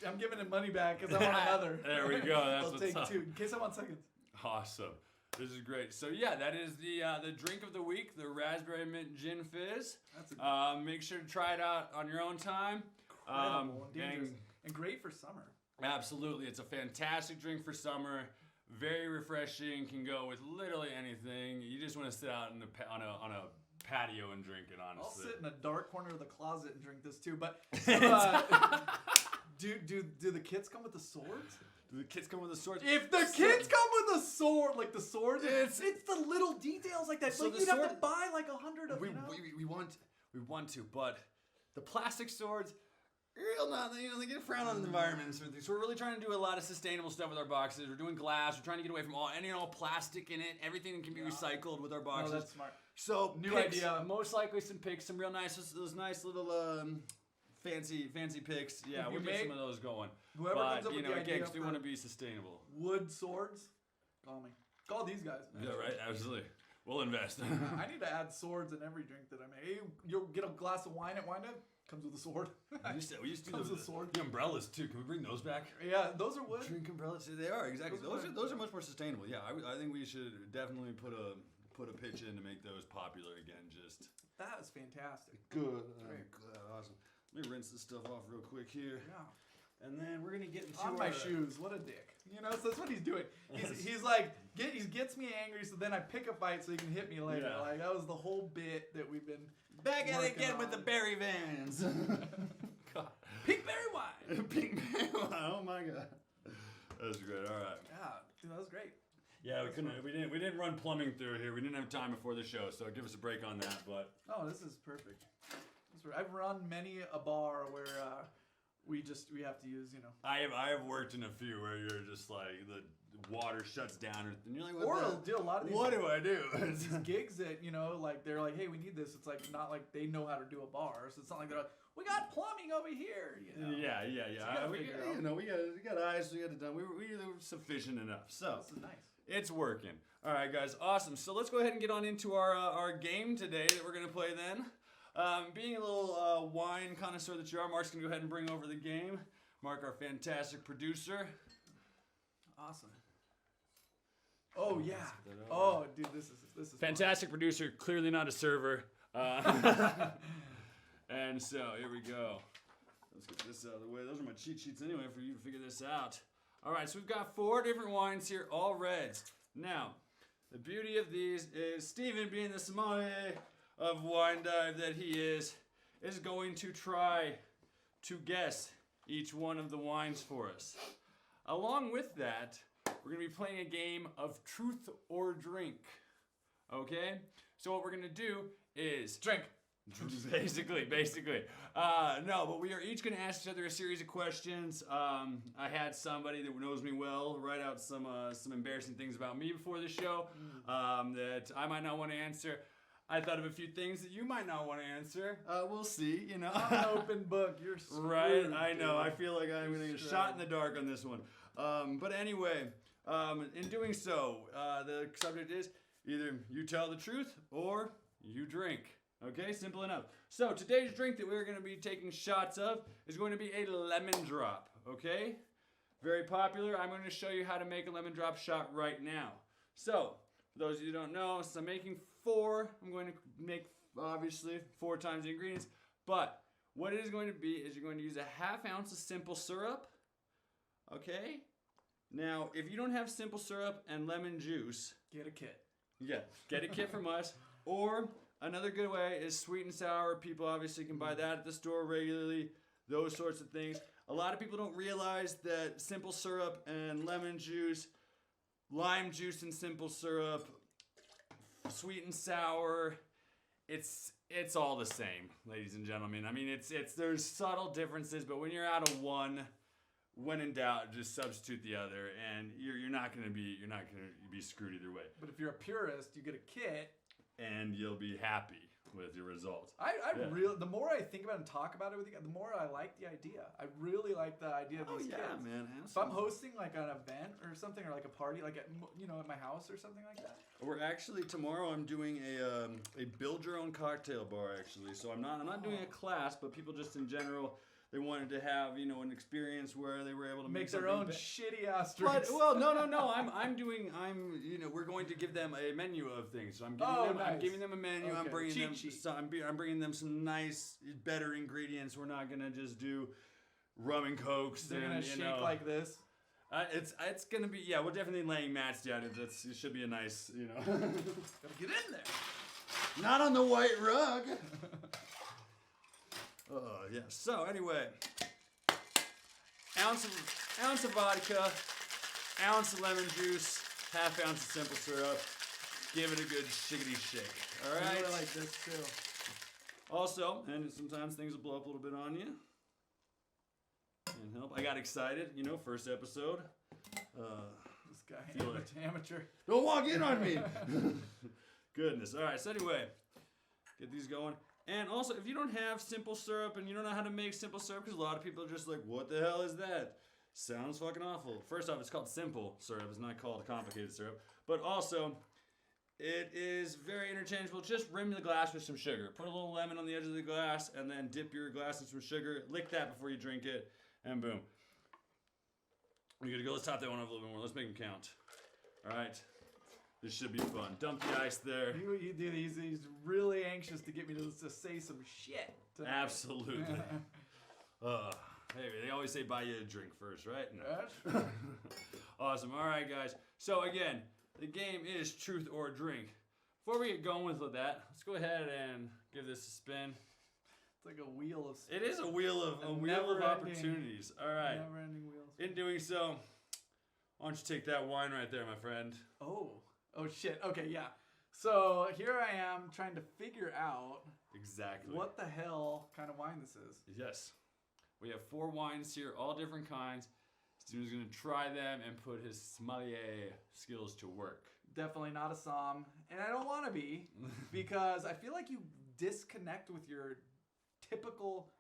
I'm giving him money back because I want another. There we go. That's I'll what's take up. 2 in case I want seconds. Awesome. This is great. So yeah, that is the drink of the week, the raspberry mint gin fizz. That's a Make sure to try it out on your own time. incredible and dangerous. and- And great for summer. Absolutely, it's a fantastic drink for summer. Very refreshing. Can go with literally anything. You just want to sit out on a patio and drink it. I'll Honestly, sit in a dark corner of the closet and drink this too. But do the kits come with the swords? do the kids come with a sword? If the kids come with a sword, like the sword, It's- it's the little details like that. So like the you'd have to sword- buy like 100 of we, you know? we want to, but the plastic swords, real not, they get frowned on in the environment and sort of things. So we're really trying to do a lot of sustainable stuff with our boxes. We're doing glass. We're trying to get away from all plastic in it. Everything can be recycled with our Oh, boxes. that's smart. So New picks, idea. Most likely some picks, some real nice, those nice little fancy picks. Yeah, If you we'll get make- some of those going. Whoever But comes up you with know, the again, idea because we for want to be sustainable. wood swords, call me. Call these guys. Yeah, right. Absolutely. We'll invest. I need to add swords in every drink that I make. Hey, you'll get a glass of wine at Wind Up. Comes with a sword. we used to do Comes with sword. the umbrellas too. Can we bring those back? Yeah, those are wood. Drink umbrellas. They are exactly. Those are Those are much more sustainable. Yeah, I think we should definitely put a pitch in to make those popular again. Just That is fantastic. good. Good. Awesome. Let me rinse this stuff off real quick here, Yeah. and then we're gonna get into On my our- shoes. What a dick. You know, so that's what he's doing. He's like, he gets me angry, so then I pick a fight so he can hit me later. Yeah. Like, that was the whole bit that we've been Back at it working again with the on. berry vans. God. Pinkberry wine. Pink berry wine. Oh my god. That's great. All right. Yeah, dude, that was great. Yeah, we didn't run plumbing through here. We didn't have time before the show, so give us a break on that. But Oh, this is perfect. I've run many a bar where we have to use, you know. I have worked in a few where you're just like the water shuts down and you're like, Or what, it'll do a lot of these what do I do? these gigs that, you know, like they're like, hey, we need this. It's like not like they know how to do a bar, so it's not like they're like, we got plumbing over here. You know? Yeah. gotta We, figure it out. you know, we got eyes. We got it done. We were sufficient enough. So This is nice. it's working. All right, guys, awesome. So let's go ahead and get on into our game today that we're gonna play then. Being a little wine connoisseur that you are, Mark's gonna go ahead and bring over the game. Mark, our fantastic producer. Awesome. Oh yeah. get that Oh dude, this is fun. Fantastic producer, clearly not a server. And so here we go. Let's get this out of the way. Those are my cheat sheets anyway for you to figure this out. All right, so we've got 4 different wines here, all reds. Now, the beauty of these is Steven, being the sommelier of Wine Dive that he is going to try to guess each one of the wines for us. Along with that, we're going to be playing a game of truth or drink. Okay? So what we're going to do is Drink. basically. No, but we are each going to ask each other a series of questions. I had somebody that knows me well write out some embarrassing things about me before the show that I might not want to answer. I thought of a few things that you might not want to answer. We'll see, you know. I'm an open book. You're screwed, Right, I know. dude. I feel like I'm going to get shot in the dark on this one. But anyway, in doing so, the subject is either you tell the truth or you drink. Okay, simple enough. So today's drink that we're going to be taking shots of is going to be a lemon drop. Okay, very popular. I'm going to show you how to make a lemon drop shot right now. So for those of you who don't know, so I'm making 4. I'm going to make obviously 4 times the ingredients. But what it is going to be is you're going to use a ½ ounce of simple syrup. Okay. Now, if you don't have simple syrup and lemon juice, Get a kit. yeah, get a kit from us. Or another good way is sweet and sour. People obviously can buy that at the store regularly. Those sorts of things. A lot of people don't realize that simple syrup and lemon juice, lime juice and simple syrup, sweet and sour, it's all the same, ladies and gentlemen. I mean, there's subtle differences, but when you're out of one, when in doubt, just substitute the other, and you're not gonna be screwed either way, But if you're a purist, you get a kit. and you'll be happy with your results. The more I think about it and talk about it with you, the more I like the idea. I really like the idea of these yeah, kits. man. If I'm hosting like an event or something, or like a party, like at my house or something like that. We're actually tomorrow. I'm doing a build your own cocktail bar actually. So I'm not doing a class, but people just in general. They wanted to have, an experience where they were able to make their own shitty ass drinks. But, well, no. We're going to give them a menu of things. So I'm giving them a menu. Okay. I'm bringing Cheat them sheet. I'm bringing them some nice, better ingredients. We're not gonna just do rum and cokes. They're gonna shake like this. It's gonna be, we're definitely laying mats down. It should be a nice, Gotta get in there. Not on the white rug. Yeah. So anyway, ounce of vodka, ounce of lemon juice, ½ ounce of simple syrup. Give it a good shiggity shake. All I right. really like this too. Also, and sometimes things will blow up a little bit on you. Can't help. I got excited. First episode. This guy, Feel it. amateur. Don't walk in on me. Goodness. All right. So anyway, get these going. And also, if you don't have simple syrup and you don't know how to make simple syrup, because a lot of people are just like, what the hell is that? Sounds fucking awful. First off, it's called simple syrup. It's not called complicated syrup. But also, it is very interchangeable. Just rim the glass with some sugar. Put a little lemon on the edge of the glass, and then dip your glass in some sugar. Lick that before you drink it, and boom. We're good to go. Let's top that one up a little bit more. Let's make them count. All right. This should be fun. Dump the ice there. He's really anxious to get me to say some shit tonight. Absolutely. Hey, they always say buy you a drink first, right? No. Awesome. All right, guys. So again, the game is truth or drink. Before we get going with that, let's go ahead and give this a spin. It's like a wheel of. It is a wheel of opportunities. All right. Never-ending wheels. In doing so, why don't you take that wine right there, my friend? Oh shit. Okay, yeah. So here I am trying to figure out Exactly. what the hell kind of wine this is. Yes. We have 4 wines here, all different kinds. Steven's going to try them and put his sommelier skills to work. Definitely not a somm, and I don't want to be because I feel like you disconnect with your typical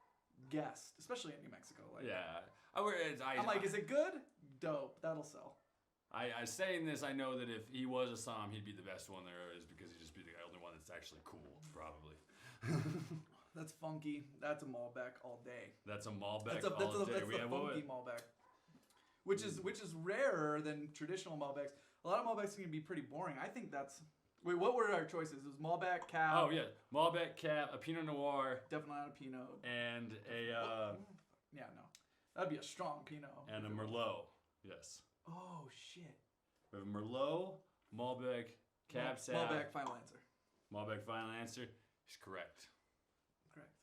guest, especially in New Mexico. Yeah. I'm like, is it good? Dope. That'll sell. I saying this, I know that if he was a somm, he'd be the best one there is because he'd just be the only one that's actually cool, probably. That's funky. That's a Malbec all day. That's a Malbec That's a funky Malbec. Which is rarer than traditional Malbecs. A lot of Malbecs can be pretty boring. I think that's... Wait, what were our choices? It was Malbec, Cab... Oh, yeah. Malbec, Cab, a Pinot Noir... Definitely not a Pinot. And a... Yeah, no. That'd be a strong Pinot. And a Merlot. Yes. Oh, shit. We have a Merlot, Malbec, Cab Sauv. Malbec, final answer. Malbec, final answer. He's correct. Correct.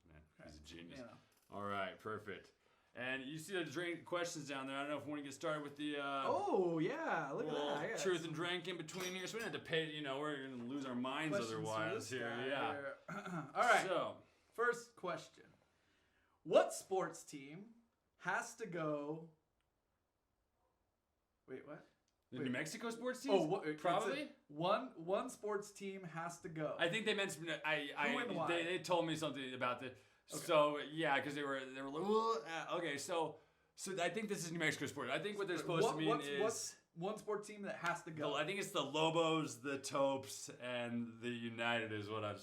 Man, he's a genius. Yeah. All right, perfect. And you see the drink questions down there. I don't know if we want to get started with the Oh yeah, look at that. I got truth some and drink in between here. So we don't have to pay. We're gonna lose our minds questions for otherwise this here. guy Yeah. here. All right. So First question: what sports team has to go? Wait, what? the Wait. New Mexico sports teams. Oh, what, probably. one sports team has to go. I think they mentioned. Who and why? They told me something about the. Okay. So yeah, because they were like, okay, so I think this is New Mexico sports. I think what they're supposed to mean is what's one sports team that has to go. I think it's the Lobos, the Taupes, and the United is what I've.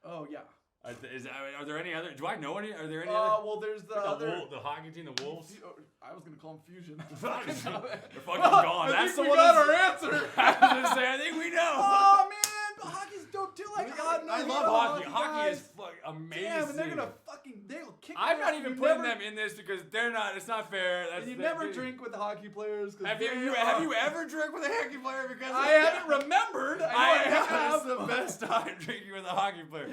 Oh yeah. Are there any other? Do I know any? Are there any other? Well, there's the Like other. the hockey team, the Wolves. I was gonna call them Fusion. They're fucking Well, gone. I That's think the we one. got our answer. I was gonna say, I think we know. Oh man, hockey's dope too. Like I love hockey. Hockey is fucking amazing. Damn, and they're gonna they'll kick. I'm your not ass. even You putting never- them in this because they're not. It's not fair. That's And you the never thing. drink with the hockey players. Have you ever drank with a hockey player? Because I haven't remembered. I have have the best time drinking with a hockey player.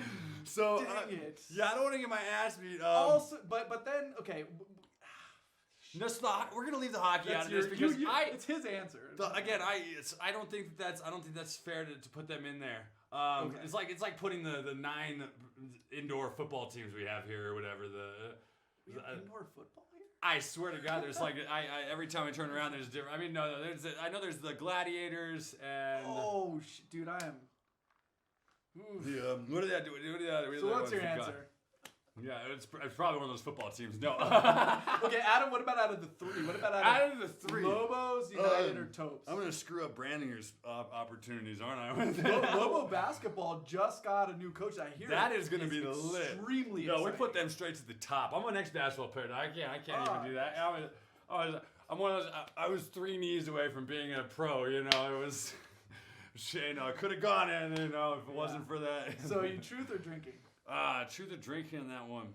So Dang it. yeah, I don't want to get my ass beat. Also, but then okay. We're gonna leave the hockey out That's of this your, because it's his answer. I don't think that's fair to put them in there. Okay. It's like putting the 9 indoor football teams we have here or whatever. We have indoor football here? I swear to God, there's like I every time I turn around, there's different. I mean, no, I know there's the Gladiators and. Oh, dude, I am. The, what do they do? So what's your answer? Yeah, it's probably one of those football teams. No. Okay, Adam, what about out of the 3? What about out of the 3? Lobos, United, or Taupes? I'm gonna screw up Brandinger's opportunities, aren't I? Lobo basketball just got a new coach. I hear that is gonna be the lit. Extremely No, we exciting. put them straight to the top. I'm an ex-basketball player. I can't even do that. I'm one of those. I was 3 knees away from being a pro. It was. I could have gone in. If it wasn't for that. So you truth or drinking? Truth or drinking in that one.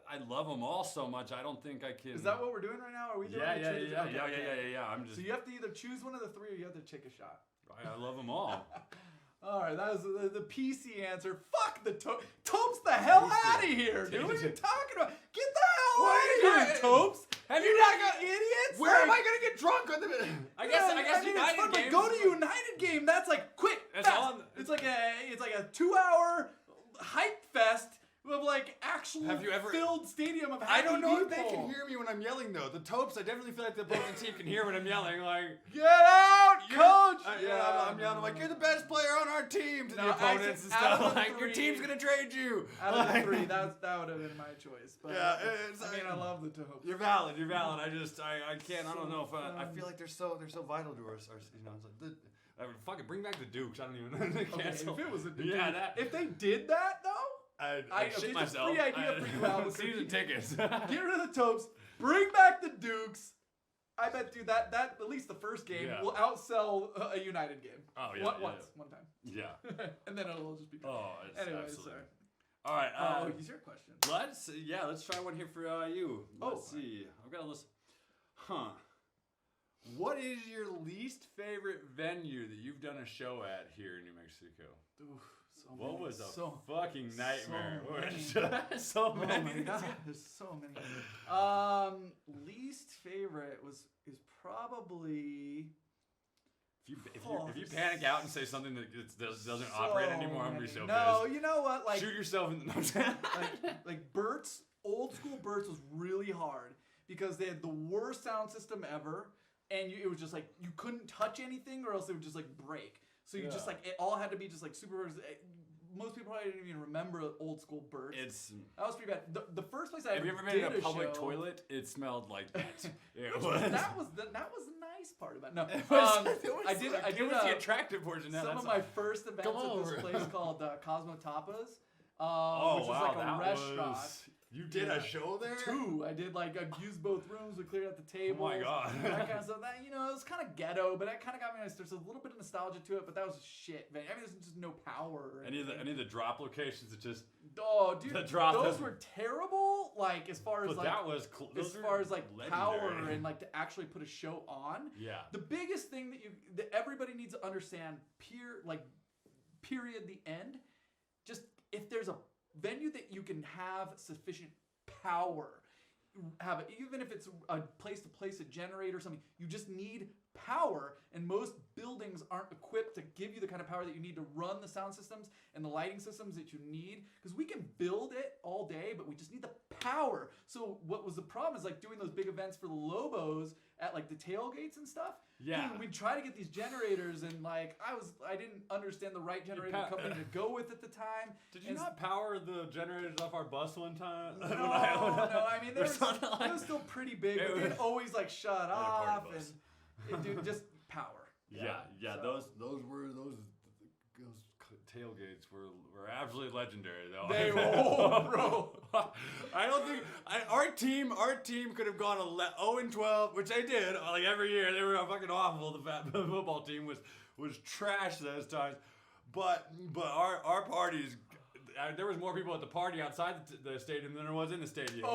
I love them all so much. I don't think I can. Is that what we're doing right now? Are we doing Yeah. Okay. I'm just. So you have to either choose one of the 3 or you have to take a shot. I love them all. All right, that was the PC answer. Fuck the Taupes the hell Tasty. out of here, dude. What are you Tasty. talking about? Get the hell What out are of you here, doing? Taupes. Have You're you not not idiots? Where am I gonna get drunk on the? I guess it's United fun, but games. go to United game. That's like quick. It's fast. on- It's like a 2-hour hype fest with like actual Have you ever- filled stadium of happy I don't know if they people. can hear me when I'm yelling though. The Taupes, I definitely feel like the opposing team can hear when I'm yelling. Like, Get out, coach! I'm yelling. I'm like, you're the best player on our team to No, the opponents and out of stuff. the Like, your 3 team's gonna trade you. Out of the Like- 3, that would have been my choice. But Yeah, I love the Taupes. You're valid. I can't. I don't know if I So feel like they're so vital to us. It's like fucking bring back the Dukes. I don't even. They Okay, cancel. if it was a Yeah, that. if they did that though, I okay, shit just myself. free idea for you, Albuquerque. Season tickets. get rid of the Taupes, bring back the Dukes. I bet, dude, that at least the first game Yeah. will outsell a United game. Oh yeah. One time, Yeah. and then it'll just be. Oh, it's Anyways, absolutely. sorry. All right. Use your question. Let's try one here for you. Let's see. I've got a list. What is your least favorite venue that you've done a show at here in New Mexico? Oof, so What many, was a so, fucking nightmare? so many. So Oh my many. god, there's so many. Least favorite is probably. If you panic out and say something that doesn't operate anymore, I'm gonna be so No, pissed. you know what? Like Shoot yourself in the like Burt's old school Burt's was really hard because they had the worst sound system ever, and it was just like you couldn't touch anything or else it would just like break. So you just like it all had to be just like super. Most people probably didn't even remember old school Burt's. That was pretty bad. The first place I Have you ever been in a public toilet? It smelled like that. It was. That was the nice part about it. No, It was I did the attractive portion. some of my first events at this place called Cosmo Tapas, which was like a restaurant. You did a show there? 2. I did like I used both rooms. We cleared out the table. Oh my god. That kind of stuff. That it was kind of ghetto, but that kind of got me. There's a little bit of nostalgia to it, but that was shit. Man. I mean, there's just no power. Or any of the drop locations that just. Oh, dude, the drop those were terrible. Like as far as But like that was as far as like power legendary. and like to actually put a show on. Yeah. The biggest thing that everybody needs to understand, period, the end, just if there's a venue that you can have sufficient power, have it, even if it's a place to place a generator or something, you just need power, and most buildings aren't equipped to give you the kind of power that you need to run the sound systems and the lighting systems that you need, because we can build it all day, but we just need the power. So what was the problem is like doing those big events for the Lobos at like the tailgates and stuff. Yeah. Dude, we'd try to get these generators, and like I didn't understand the right generator company to go with at the time. Did you not power the generators off our bus one time? No, no. I mean, they were still pretty big, but they'd always like shut off, and dude, just power. Yeah. So. Those tailgates were absolutely legendary, though. They were, bro. I don't think our team could have gone 0-12, which they did. Like every year, they were fucking awful. The football team was trash those times, but our parties. There was more people at the party outside the stadium than there was in the stadium.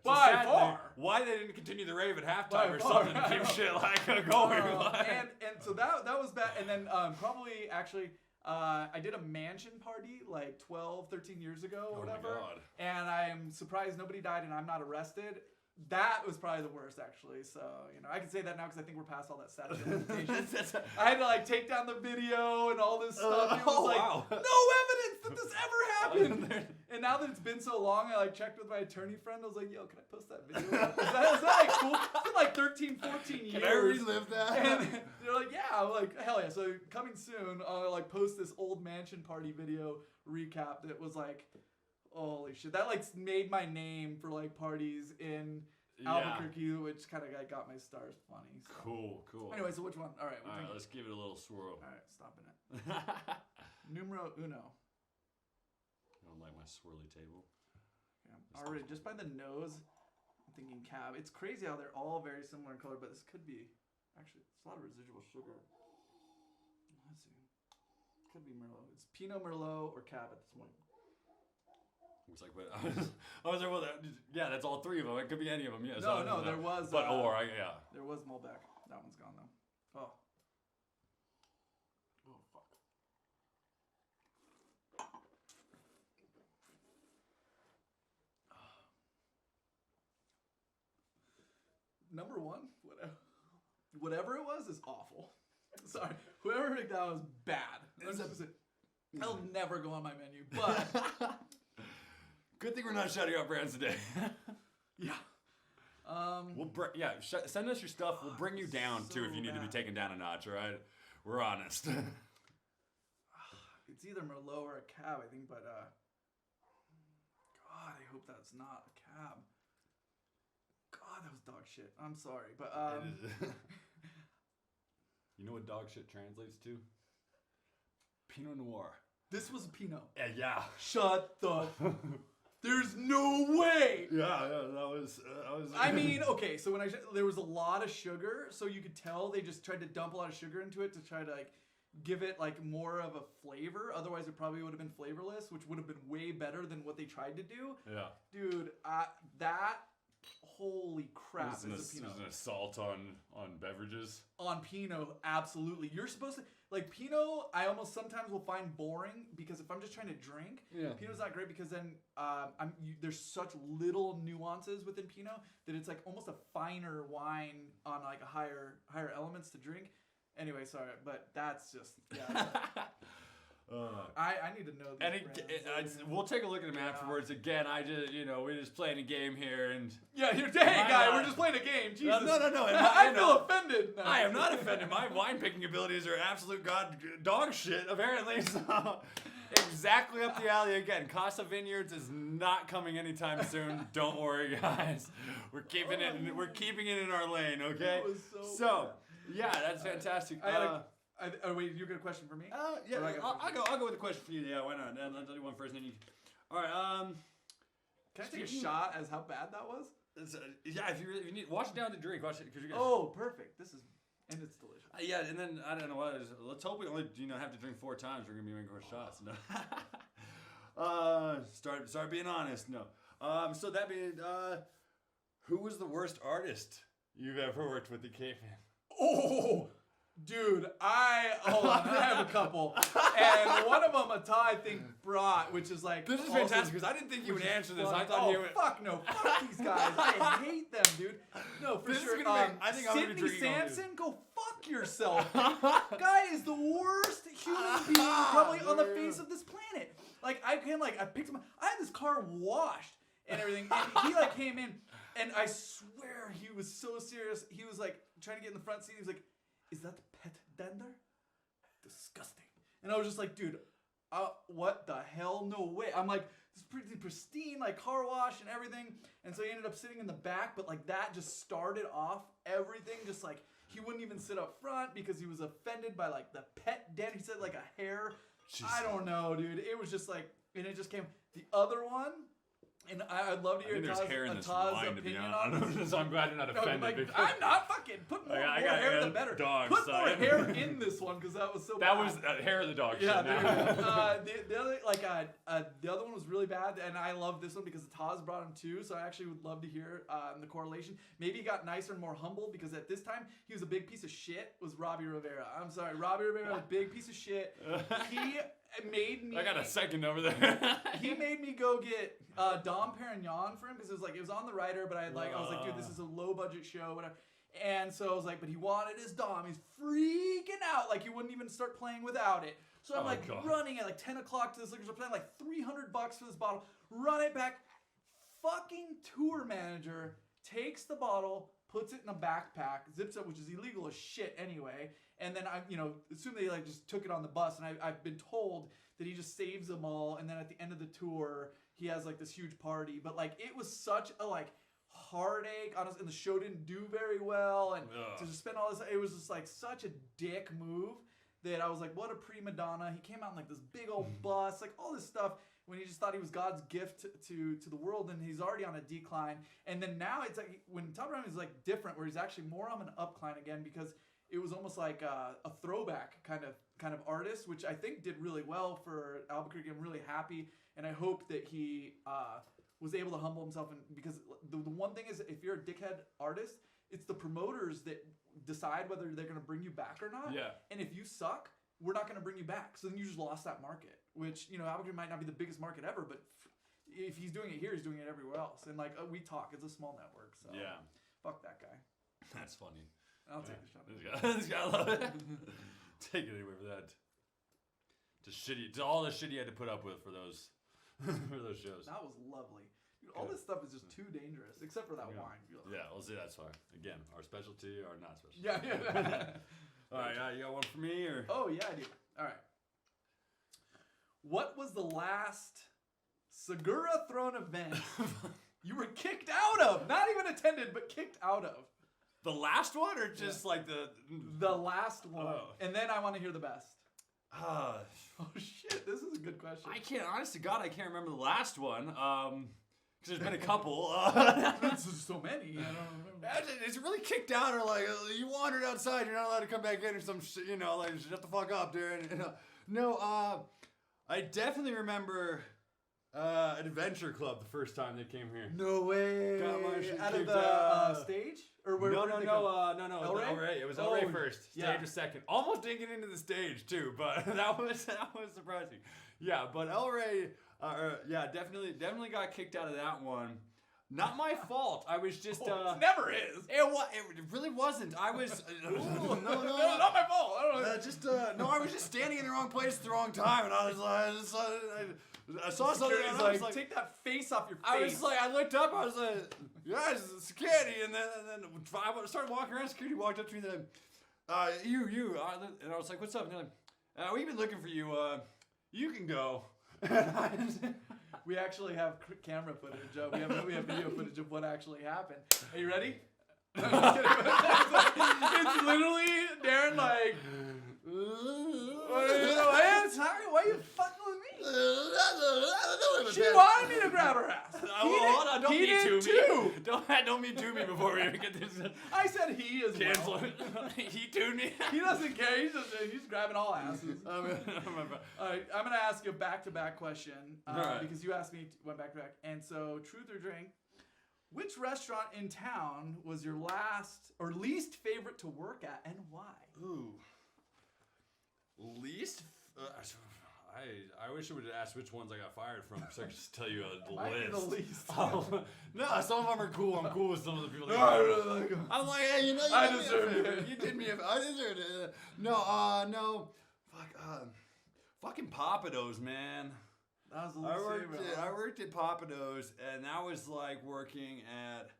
By far. Why they didn't continue the rave at halftime or something to keep shit like going? And so that was bad. And then probably actually. I did a mansion party like 12, 13 years ago or whatever. My God. And I'm surprised nobody died and I'm not arrested. That was probably the worst, actually. So, I can say that now because I think we're past all that statute of limitations. I had to like take down the video and all this stuff. It was like, wow. no evidence that this ever happened. And now that it's been so long, I like checked with my attorney friend. I was like, yo, can I post that video? Is that like cool? It's been like 13, 14 years. Can I relive that? And they're like, yeah. I'm like, hell yeah. So coming soon, I'll like post this old mansion party video recap that was like, holy shit. That like made my name for like parties in Albuquerque, which kind of got my stars funny. So. Cool. Anyway, so which one? All right, let's give it a little swirl. All right, stopping it. Numero uno. I don't like my swirly table. Yeah, already, just by the nose, I'm thinking cab. It's crazy how they're all very similar in color, but this could be, actually, it's a lot of residual sugar. Let's see. Could be Merlot. It's Pinot Merlot or cab at this point. It's like, but I was like, well, that's all three of them. It could be any of them. Yeah. No, there was. But There was Malbec. That one's gone though. Oh, fuck. Number one, whatever it was is awful. Sorry, whoever picked that was bad. That'll never go on my menu, but. Good thing we're not shouting out brands today. Yeah. Send us your stuff. We'll bring you down too if you need to be taken down a notch. All right, we're honest. It's either Merlot or a cab, I think. But God, I hope that's not a cab. God, that was dog shit. I'm sorry, but you know what dog shit translates to? Pinot Noir. This was a Pinot. Yeah. Shut the. There's no way. Yeah, that was. I mean, okay, so there was a lot of sugar, so you could tell they just tried to dump a lot of sugar into it to try to like give it like more of a flavor. Otherwise, it probably would have been flavorless, which would have been way better than what they tried to do. Yeah, dude, that. Holy crap! It was an assault on beverages. On Pinot, absolutely. You're supposed to like Pinot. I almost sometimes will find boring because if I'm just trying to drink, Pinot's not great because then there's such little nuances within Pinot that it's like almost a finer wine on like a higher elements to drink. Anyway, sorry, but that's just I need to know these brands. We'll take a look at them afterwards. Again, we're just playing a game here, and you're guy. We're just playing a game. Jesus. No. I feel offended. No. I am not offended. My wine picking abilities are absolute dog shit. Apparently, so exactly up the alley again. Casa Vineyards is not coming anytime soon. Don't worry, guys. We're keeping it. We're keeping it in our lane. Okay. So yeah, that's fantastic. Wait, you got a question for me? Yeah, I'll go with a question for you. Yeah, why not? I'll do one first, and then you. All right. Can I take a shot as how bad that was? If you need, wash it down to drink. Wash it because you're gonna. Oh, perfect. It's delicious. Yeah, and then I don't know what it is. Let's hope we only have to drink 4 times. We're gonna be making more shots. No. Start being honest. No. So that being, who was the worst artist you've ever worked with at Caveman? Oh. Dude, hold on, I have a couple. And one of them, a Ty, I think, brought, which is like... This is also- fantastic, because I didn't think you would answer this. I funny. thought oh, you would... fuck no. Fuck these guys. I hate them, dude. No, for This is sure. gonna make- I think I'm gonna be Sydney drinking all Sampson, go fuck yourself, dude. Guy is the worst human being probably on the face of this planet. Like, I picked him up. I had this car washed and everything. And he, like, came in, and I swear he was so serious. He was, like, trying to get in the front seat. He was like, is that pet dander? Disgusting. And I was just like, dude, what the hell? No way. I'm like, this is pretty pristine, like car wash and everything. And so he ended up sitting in the back, but like that just started off everything. Just like he wouldn't even sit up front because he was offended by like the pet den. He said like a hair. Jeez. I don't know, dude. It was just like, and it just came. The other one, and I'd love to hear there's hair in this Ataz's wine, to be opinion honest. on this. So I'm glad you're not No, offended. like, because- I'm not fucking. Put more, I more got hair a the better. dog, Put so more I- hair in this one because that was so That bad. was hair of the dog Yeah, shit now. the other the other one was really bad, and I love this one because Taz brought him too. So I actually would love to hear the correlation. Maybe he got nicer and more humble because at this time he was a big piece of shit. Was Robbie Rivera? I'm sorry, Robbie Rivera was a big piece of shit. He made me. I got a second over there. He made me go get Dom Perignon for him because it was on the writer, but I was like, dude, this is a low budget show, whatever. And so I was like, but he wanted his Dom. He's freaking out, like he wouldn't even start playing without it. So I'm running at like 10 o'clock to this liquor store, paying like $300 for this bottle. Run it back. Fucking tour manager takes the bottle, puts it in a backpack, zips it, which is illegal as shit anyway. And then I, assume they like just took it on the bus. And I've been told that he just saves them all. And then at the end of the tour, he has like this huge party. But like it was such a like heartache, honestly, and the show didn't do very well. And to just spend all this, it was just like such a dick move that I was like, what a prima donna. He came out in like this big old bus, like all this stuff. When he just thought he was God's gift to the world, and he's already on a decline. And then now it's like when Tom Brown is like different, where he's actually more on an upcline again because it was almost like a throwback kind of artist, which I think did really well for Albuquerque. I'm really happy, and I hope that he was able to humble himself. And because the one thing is, if you're a dickhead artist, it's the promoters that decide whether they're going to bring you back or not. Yeah. And if you suck, we're not going to bring you back. So then you just lost that market, which, Albuquerque might not be the biggest market ever, but if he's doing it here, he's doing it everywhere else. And like, we talk, it's a small network. So Yeah. Fuck that guy. That's funny. I'll take the shot. This guy, I love it. Take it anyway for that. Just all the shit he had to put up with for those shows. That was lovely. Dude, all this stuff is just too dangerous, except for that wine. Yeah, we'll see. That's fine. Again, our specialty or not specialty. Yeah. All right, you got one for me or? Oh yeah, I do. All right. What was the last Segura Throne event you were kicked out of? Not even attended, but kicked out of. The last one or just like the last one? Oh. And then I want to hear the best. Oh shit, this is a good question. I can't. Honest to God, I can't remember the last one. Because there's been a couple. There's so many. I don't remember. It's really kicked out, or like you wandered outside, you're not allowed to come back in, or some shit. Like shut the fuck up, dude. No, I definitely remember Adventure Club the first time they came here. No way. Got my shit Out of kicked the out. Stage? Or where? No. El Rey? El Rey. It was El Rey Oh, first. yeah. Stage was second. Almost didn't get into the stage too, but that was surprising. Yeah, but El Rey, definitely got kicked out of that one. Not my fault. I was just. It never is. It really wasn't. I was. No, not my fault. I don't know. I was just standing in the wrong place at the wrong time, and I was like, I saw something. Security's And I was like, take that face off your face. I was like, I looked up. I was like, guys, it's security, and then I started walking around. Security walked up to me. Then, you, and I was like, what's up? And they're like, we've been looking for you. You can go. We actually have camera footage. We have video footage of what actually happened. Are you ready? No, I'm just kidding. It's literally Darren like. Why are you fucking with me? She wanted me to grab her ass. Hold on, don't he me did to too. me. Don't me to me before we get this. I said he as Cancel well. it. He tuned me. He doesn't care. He's grabbing all asses. All right, I'm gonna ask you a back-to-back question All right. because you asked me went back-to-back. And so, truth or drink? Which restaurant in town was your last or least favorite to work at, and why? Ooh. Least. I wish I would have asked which ones I got fired from, so I could just tell you a Might be list. the least. No, some of them are cool. I'm cool with some of the people. No, I really like 'em. I'm like, hey, you know, I did me a deserved favor. it. You did me a favor. I deserved it. No. Fucking Papados, man. That was the least favorite. I worked at Papados, and that was like working at.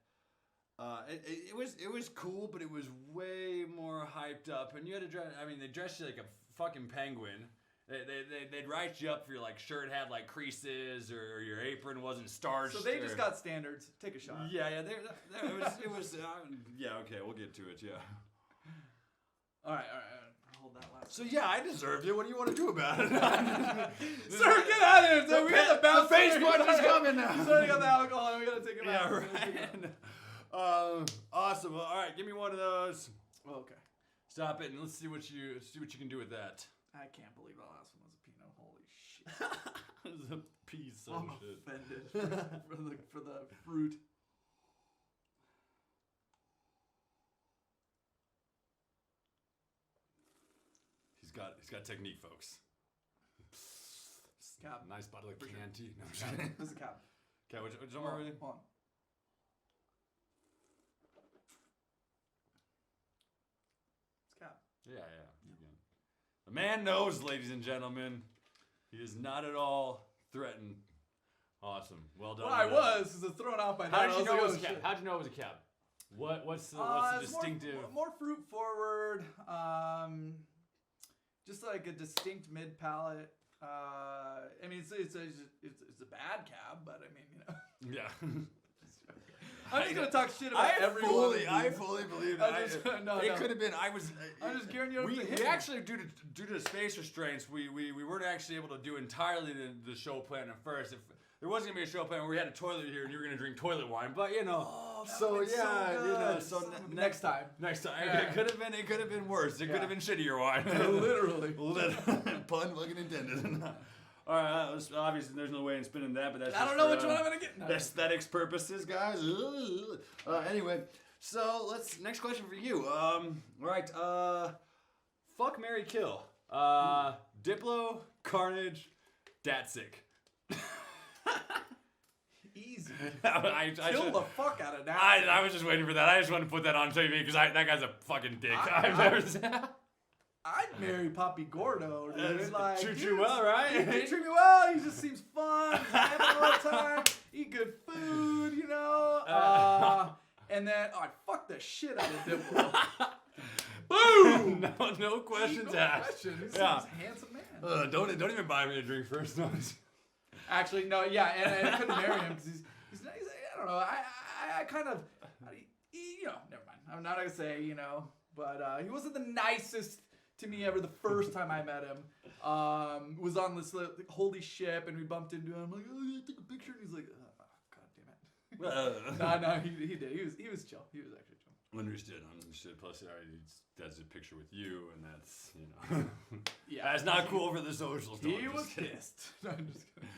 It was cool, but it was way more hyped up, and you had to dress. I mean, they dressed you like a fucking penguin. They'd write you up for your like shirt had like creases or your apron wasn't starched. So they just got standards. Take a shot. Yeah. It was. Yeah. Okay, we'll get to it. Yeah. All right. Hold that last. So yeah, I deserved it. What do you want to do about it? Sir, get out of here! Sir, we got the bounce. The face punch is coming now. Sir, we got the alcohol, and we gotta take him Yeah, out. right. Awesome. Well, all right, give me one of those. Okay. Stop it, and let's see what you can do with that. I can't believe the last one was a Pinot. Holy shit! It's a piece of I'm shit. offended for the fruit. He's got technique, folks. Cab. Nice bottle of For sure. Chianti. No, I'm just Cab. kidding. This is a cab. Okay, which number are we? Hold on. It's cab. Yeah. The man knows, ladies and gentlemen. He is not at all threatened. Awesome. Well done. Well, I was thrown off by that. How did I you was know like, it was oh, a cab? shit. How'd you know it was a cab? What's the It's distinctive? more fruit forward. Just like a distinct mid palate. I mean, it's a bad cab, but I mean, you know. Yeah. I'm just gonna talk shit about everyone. I fully believe that. No, It could have been. I'm just gearing you up to hit We me. actually, due to space restraints, we weren't actually able to do entirely the show plan at first. If there wasn't gonna be a show plan where we had a toilet here and you were gonna drink toilet wine, but you know. that So would've been yeah, so you know. good. So Next time. Next time, Yeah. it could have been worse. It could have been shittier wine. Literally. Pun fucking intended. All right, obviously there's no way in spinning that, but that's I just don't know for, which one I'm gonna get. No. aesthetics purposes, guys. Anyway, so next question for you. Right, fuck, marry, kill. Diplo, Carnage, Datsik. Easy. Kill Kill the fuck out of that. I was just waiting for that. I just wanted to put that on TV because that guy's a fucking dick. I've never seen. I'd marry Poppy Gordo, dude. Like, Treat he you was- well, right? He treat me well. He just seems fun. He's having a good time. Eat good food, you know. And then, I'd fuck the shit out of Diplo. Boom! no questions No asked. question. He's Yeah. a handsome man. Don't even buy me a drink first. No. Actually, no, yeah, and I couldn't marry him because he's I don't know. I kind of, you know, never mind. I'm not gonna say, you know, but he wasn't the nicest to me ever the first time I met him. Was on this holy ship and we bumped into him. I'm like, oh, yeah, take a picture. And he's like, oh, god damn it. No, he did. He was chill. He was actually chill. Understood. Plus, that's a picture with you, and that's, you know. Yeah. That's not cool for the socials. No, He I'm was just kidding. pissed. No, I'm just kidding.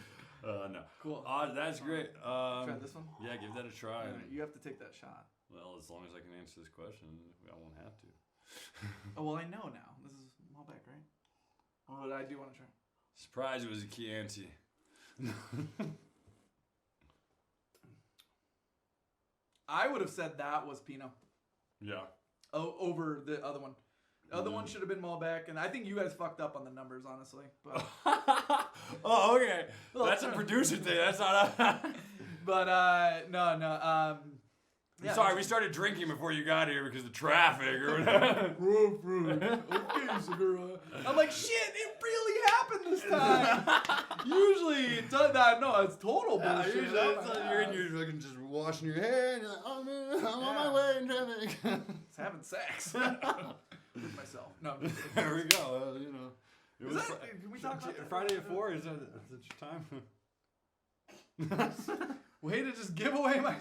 No. Cool. That's great. Try this one? Yeah, give that a try. All right, you have to take that shot. Well, as long as I can answer this question, I won't have to. Oh, well, I know now. This is Malbec, right? Oh, but I do want to try. Surprise, it was a Chianti. I would have said that was Pinot. Yeah. Oh, over the other one. The other one should have been Malbec, and I think you guys fucked up on the numbers, honestly. But Oh, okay. That's a producer thing. That's not a. but no. I'm sorry, we started drinking before you got here because of traffic or whatever. Okay, Segura. I'm like, shit, it really happened this time. Usually it does that. No, it's total bullshit. Usually it's like you're in your fucking just washing your hair and you're like, oh man, I'm on my way in traffic. It's having sex with myself. No, I'm just kidding. There we go. You know. It Is was that, can we talk about that? Friday at 4? Is that your time? Way to just give away my.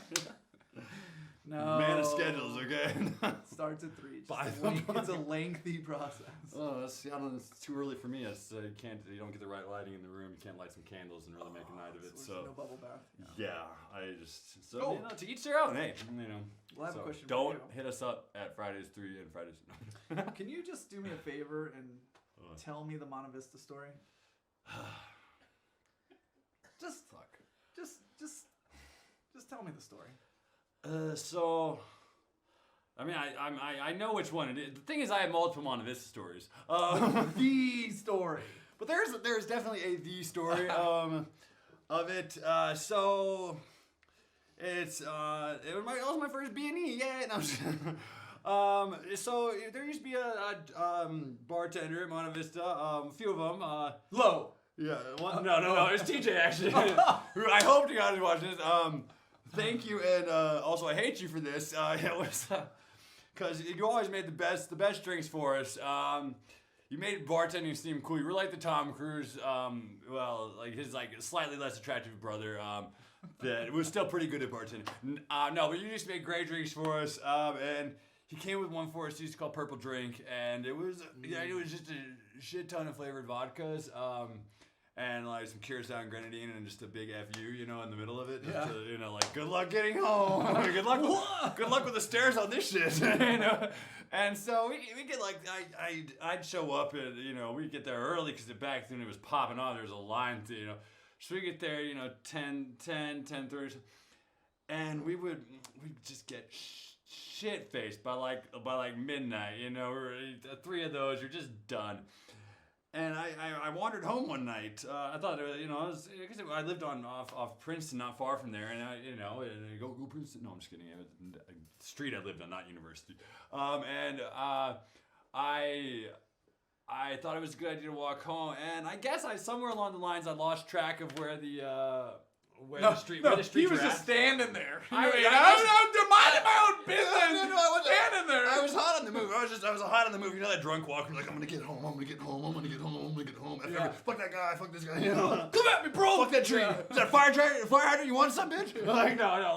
No. Man of schedules, okay? Starts at 3. Buy It's a lengthy process. Oh, I don't know, it's too early for me. You don't get the right lighting in the room. You can't light some candles and really make a night of it. So no bubble bath. yeah, to each their own. Hey, Well, I have a question for Don't you. hit us up at Fridays 3 and Fridays. Can you just do me a favor and tell me the Monte Vista story? Just tell me the story. I know which one it is. The thing is, I have multiple Monte Vista stories. The story. But there's definitely the story of it. So it's it was my first B&E. Yeah, no, I'm just so there used to be a bartender at Monte Vista. A few of them. Low. Yeah. No. It's TJ actually. Who I hope you guys are watching this. Thank you, and also I hate you for this. It was because you always made the best drinks for us. You made bartending seem cool. You were like the Tom Cruise, like his slightly less attractive brother. That was still pretty good at bartending. No, but you used to make great drinks for us. And he came with one for us. He used to call Purple Drink, and it was just a shit ton of flavored vodkas. And like some curacao and grenadine and just a big FU, in the middle of it. Just to, good luck getting home. good luck with the stairs on this shit. And so we get I'd show up and we'd get there early because back then it was popping off. There was a line to so we get there 10:30, and we'd just get shit faced by midnight. The 3 of those, you're just done. And I wandered home one night. I thought I lived off Princeton, not far from there, and I go Princeton. No, I'm just kidding. The street I lived on, not university. I thought it was a good idea to walk home, and I guess somewhere along the lines I lost track of where the street He was just standing there. I'm minding my own business. I wasn't standing there. I was hot on the move. I was hot on the move. That drunk walk. I'm gonna get home. I'm gonna get home. Fuck that guy. Fuck this guy. Come at me, bro. Fuck that tree. Is that a fire hydrant? You want some, bitch? No,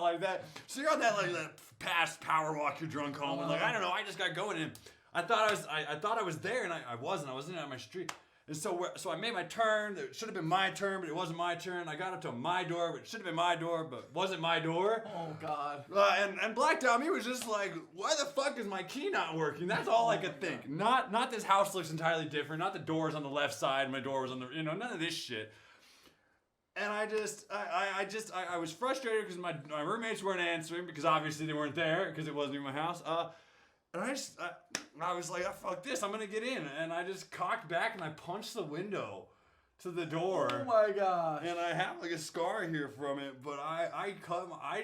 like that. So you're on that that past power walk. You're drunk home, and I don't know. I just got going in. I thought I was there, and I wasn't. I wasn't on my street. And so I made my turn. It should have been my turn, but it wasn't my turn. I got up to my door, which should have been my door, but wasn't my door. Oh, God. And Black Tommy was just like, why the fuck is my key not working? That's all I could think. Not this house looks entirely different. Not the doors on the left side. My door was on the, none of this shit. And I was frustrated because my roommates weren't answering because obviously they weren't there because it wasn't in my house. And I was like, fuck this, I'm gonna get in. And I just cocked back and I punched the window to the door. Oh my gosh. And I have a scar here from it, but I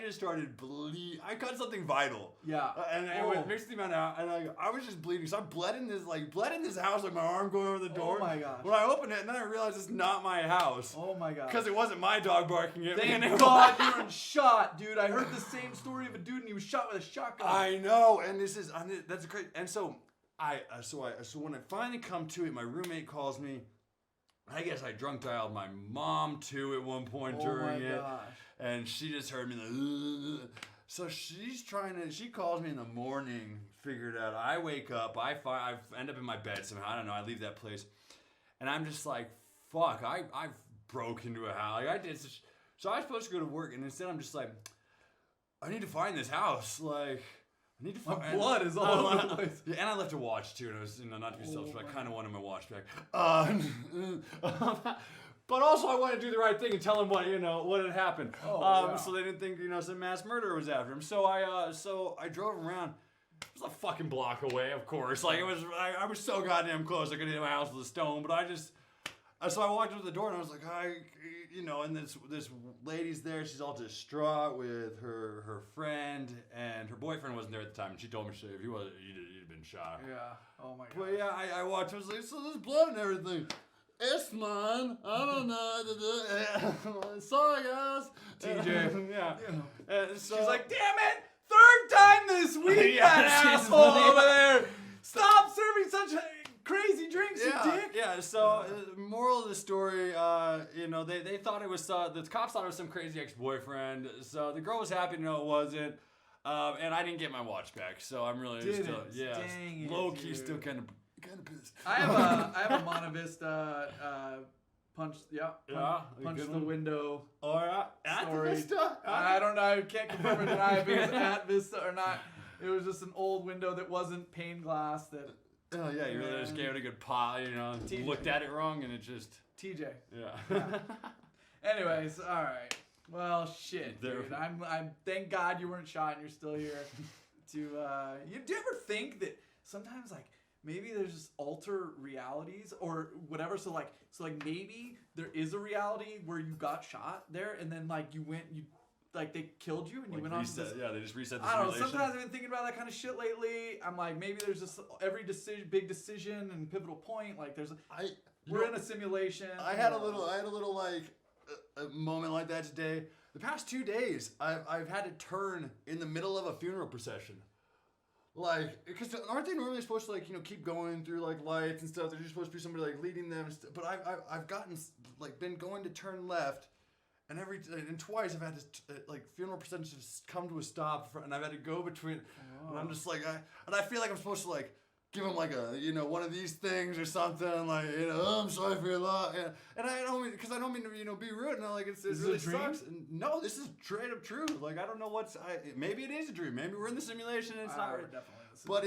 just started bleeding. I cut something vital. Yeah. And it mixed the amount out, and I was just bleeding. So I bled in this house, my arm going over the door. Oh my gosh. When I opened it, and then I realized it's not my house. Oh my gosh. Because it wasn't my dog barking at me. Thank God you weren't shot, dude. I heard the same story of a dude and he was shot with a shotgun. I know, and that's great. And so when I finally come to it, my roommate calls me. I guess I drunk dialed my mom too at one point during it. Gosh. And she just heard me like, ugh. So she calls me in the morning, figured out. I wake up, I end up in my bed somehow. I don't know, I leave that place. And I'm just like, fuck, I broke into a house. I did so I was supposed to go to work, and instead I'm just like, I need to find this house. I need to find blood is all over the place. Yeah, and I left a watch too, and I was not to be selfish, but I kind of wanted my watch back. But also I wanted to do the right thing and tell them what had happened. So they didn't think some mass murderer was after him. So I drove around. It was a fucking block away, of course. I was so goddamn close. I could hit my house with a stone, but so I walked up to the door and I was like, hi, and this lady's there. She's all distraught with her friend, and her boyfriend wasn't there at the time. And she told me if he wasn't, he'd have been shot. Yeah. Oh my God. But yeah, I walked. I was like, so there's blood and everything. It's mine. I don't know. Sorry, guys. TJ. Yeah. So, she's like, damn it! Third time this week, that asshole over there. Stop serving such crazy drinks, you dick. Yeah. So, moral of the story, they thought it was the cops thought it was some crazy ex-boyfriend. So the girl was happy to know it wasn't. And I didn't get my watch back, so I'm really still, yeah, Dang it, low key dude. still kind of pissed. I have a Montevista punch good the one. window. Oh yeah, at Story. the Vista. I don't know. I can't confirm or deny if it was at Vista or not. It was just an old window that wasn't pane glass. That Oh yeah, you really just gave it a good pop, you know. TJ. Looked at it wrong and it just TJ. yeah. Anyways, all right. Well, shit, There- dude. I'm. Thank God you weren't shot and you're still here. Do you ever think that sometimes like maybe there's just alter realities or whatever? So like maybe there is a reality where you got shot there and then like you like they killed you and you Like went on to reset, this. yeah, they just reset the I don't know. simulation. Sometimes I've been thinking about that kind of shit lately. I'm like, maybe there's just every big decision and pivotal point. Like, we're in a simulation. I had a little like a moment like that today. The past 2 days, I've had to turn in the middle of a funeral procession. Like, because aren't they normally supposed to like keep going through like lights and stuff? They're just supposed to be somebody like leading them. But I've gotten like been going to turn left. And twice I've had to like funeral processions just come to a stop, and I've had to go between. And I'm just like, I feel like I'm supposed to like give them like a one of these things or something like oh, I'm sorry for your loss. And I don't mean because I don't mean to be rude. And it really sucks. And no, this is straight up true. Like I don't know maybe it is a dream. Maybe we're in the simulation and it's not right. But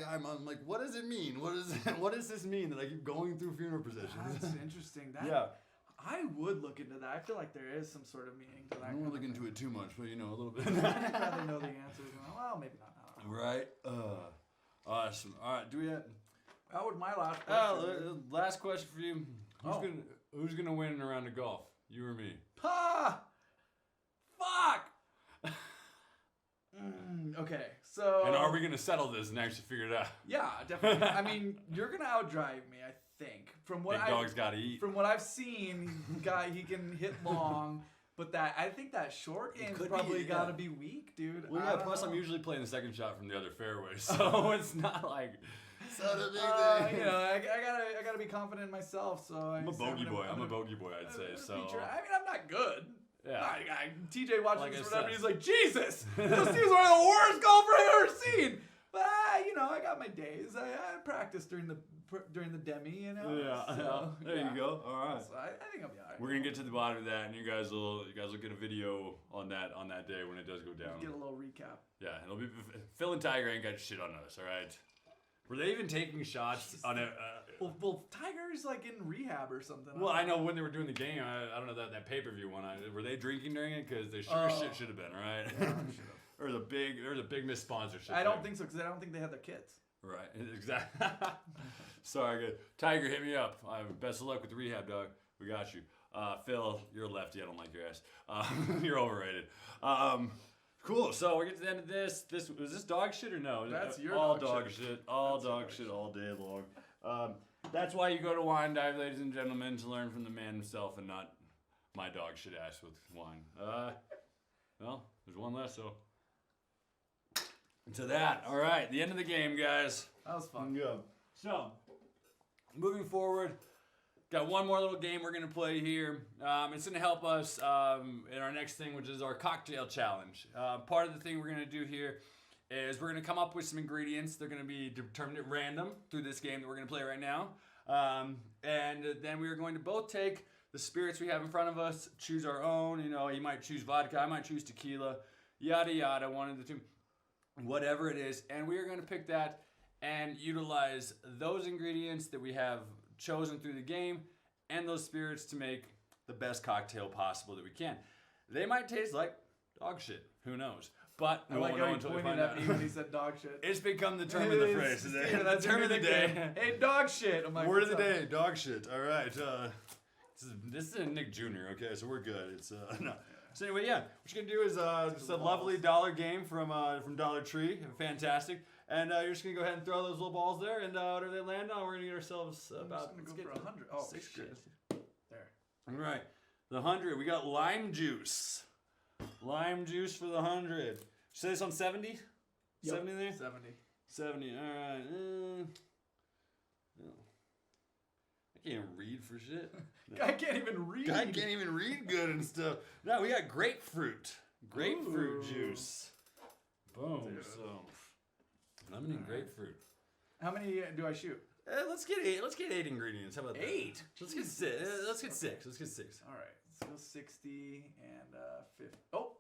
I'm like, what does it mean? What does this mean that I keep going through funeral processions? That's interesting. Yeah. I would look into that. I feel like there is some sort of meaning to that. I don't want to look into it too much, but a little bit. I'd rather know the answers. Well, maybe not. I don't know. Right. Awesome. All right. Do we have? That was my last question. Last question for you. Who's gonna win in a round of golf? You or me? Fuck. Okay. So. And are we gonna settle this and actually figure it out? Yeah, definitely. I mean, you're gonna outdrive me. I think. From what Big dog's gotta eat. From what I've seen, he can hit long. But I think that short game's probably gotta be weak, dude. Well, yeah. Plus, I'm usually playing the second shot from the other fairway, so it's not like it's not a big thing. I gotta be confident in myself. So I'm a bogey boy. I'm a bogey boy. I'd say so. I mean, I'm not good. Yeah. TJ watching Like this I or whatever, said. he's like, Jesus, this seems one of the worst golfer I've ever seen. But I got my days. I practice during the demi, Yeah. So, there you go. All right. So I think I'll be alright. We're gonna get to the bottom of that, and you guys will get a video on that day when it does go down. Get a little recap. Yeah, it'll be Phil and Tiger ain't got shit on us. All right. Were they even taking shots on it? Well, Tiger's like in rehab or something. Well, I know when they were doing the game. I don't know that pay-per-view one. Were they drinking during it? Because they sure as shit should have been, right? Yeah, There's a big missed sponsorship. I don't think so because I don't think they have their kids. Right, exactly. Sorry, good. Tiger, hit me up. Best of luck with the rehab, dog. We got you. Phil, you're a lefty. I don't like your ass. You're overrated. Cool. So we get to the end of this. Was this dog shit or no? That's your all dog shit. shit. All That's dog shit all day long. That's why you go to Wine Dive, ladies and gentlemen, to learn from the man himself and not my dog shit ass with wine. Well, there's one less, so. To that. All right, the end of the game, guys. That was fun. Good. So, moving forward, got one more little game we're going to play here. It's going to help us in our next thing, which is our cocktail challenge. Part of the thing we're going to do here is we're going to come up with some ingredients. They're going to be determined at random through this game that we're going to play right now. And then we are going to both take the spirits we have in front of us, choose our own. You might choose vodka, I might choose tequila, yada yada, one of the two. Whatever it is, and we are going to pick that and utilize those ingredients that we have chosen through the game and those spirits to make the best cocktail possible that we can. They might taste like dog shit. Who knows? But we won't know until we find out. When he said dog shit. It's become the term of the phrase today. Yeah, that's term of the day. Hey, dog shit. I'm like, word of the day, dog shit. All right. This is a Nick Jr., okay? So we're good. It's no. So anyway, yeah, what you're gonna do is just a lovely dollar game from Dollar Tree, fantastic, and you're just gonna go ahead and throw those little balls there, and whatever they land on, we're gonna get ourselves about. I'm just gonna go for 100. Oh, 6 shit. There. There. All right, the 100. We got lime juice. Lime juice for the 100. Say this on 70. Yep. 70 there. 70. 70. All right. I can't read for shit. I can't even read. I can't even read good and stuff. No, we got grapefruit. Grapefruit juice. Boom. Dude. So, lemon and grapefruit. How many do I shoot? Let's get 8. Let's get 8 ingredients. How about that? 8? Let's get 6. Let's get 6. Let's get 6. All right. Let's go 60 and 50. Oh.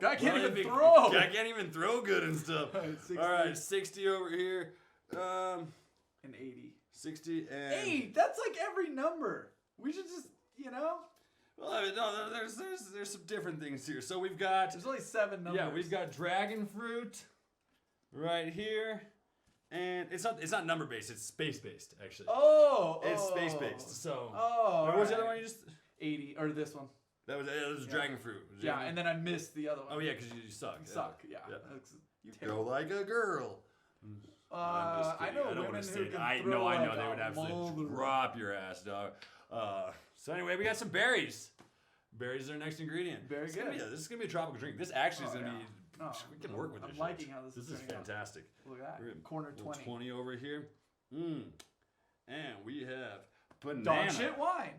I can't even throw. I can't even throw good and stuff. All right, 60 over here. And 80. 60 and 8. That's like every number. We should just, Well, I mean, no, there's some different things here. So we've got There's only 7 numbers. yeah, we've got dragon fruit right here, and it's not number based. It's space based actually. It's space based. So what was the other one you just? 80 or this one. That was dragon fruit. Yeah, and then I missed the other one. Oh yeah, because you suck. Suck. Yeah. You go like a girl. I know I don't women want to who say can that. I throw know like they would a absolutely mold. drop your ass, dog. So anyway, we got some berries. Berries are our next ingredient. Very good. This is gonna be a tropical drink. This actually is gonna be. Oh, We can work with this. I'm shit. liking how this This is is turning out. fantastic. Look at We're that. in Corner little 20. 20 over here. And we have banana. Dog shit wine.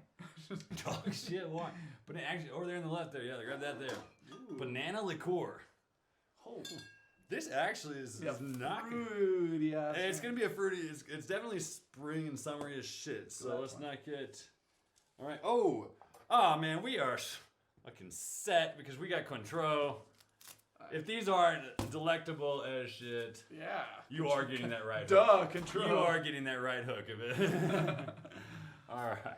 Dog shit wine. But actually, over there on the left there, yeah, grab that there. Ooh. Banana liqueur. Oh. This actually is not good. Fruity ass. It's gonna be a fruity. It's definitely spring and summery as shit. So That's let's fine. not get. All right. Man, we are fucking set because we got Cointreau. If these aren't delectable as shit, Yeah. you are getting that right. Duh, control. You are getting that right hook of it. All right.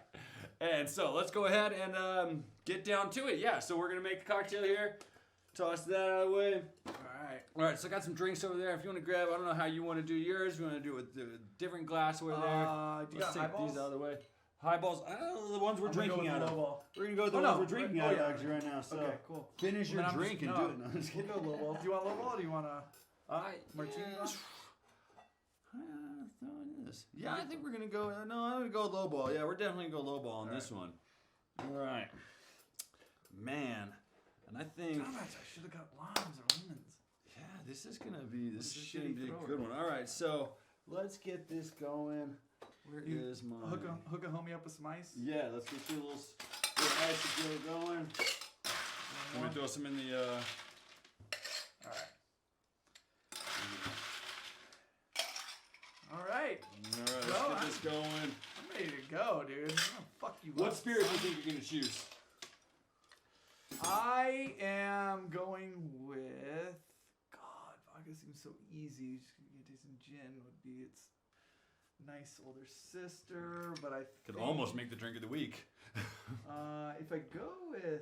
And so let's go ahead and get down to it. Yeah, so we're going to make a cocktail here. Toss that out of the way. All right, so I got some drinks over there. If you want to grab, I don't know how you want to do yours. If you want to do it with a different glassware there. Do you Let's got take highballs? these out of the way. Highballs, I don't know, the ones we're I'm gonna go drinking with out low of. ball. We're going to go with the Oh, ones no. we're drinking Oh, out of yeah. actually right now. So Okay, cool. finish your Then I'm drink just- and no. do it. No, I'm just We'll kidding. go low ball. Do you want low ball or do you want a martini? Yeah, I think we're gonna go. No, I'm gonna go low ball. Yeah, we're definitely gonna go low ball on this one. All right, man. And I think Damn it, I should have got limes or lemons. yeah, this is gonna be a shitty a thrower. good one. All right, so let's get this going. Where is my Hook a homie up with some ice. Yeah, let's get your little ice to get it going. Let me throw some in the. All right. All right. All right, Well, let's get this going. I'm ready to go, dude. I'm gonna fuck you What up. spirit do you think you're gonna choose? I am going with. God, vodka seems so easy. Just gonna get some gin would be its nice older sister, but I Could think, almost make the drink of the week. if I go with.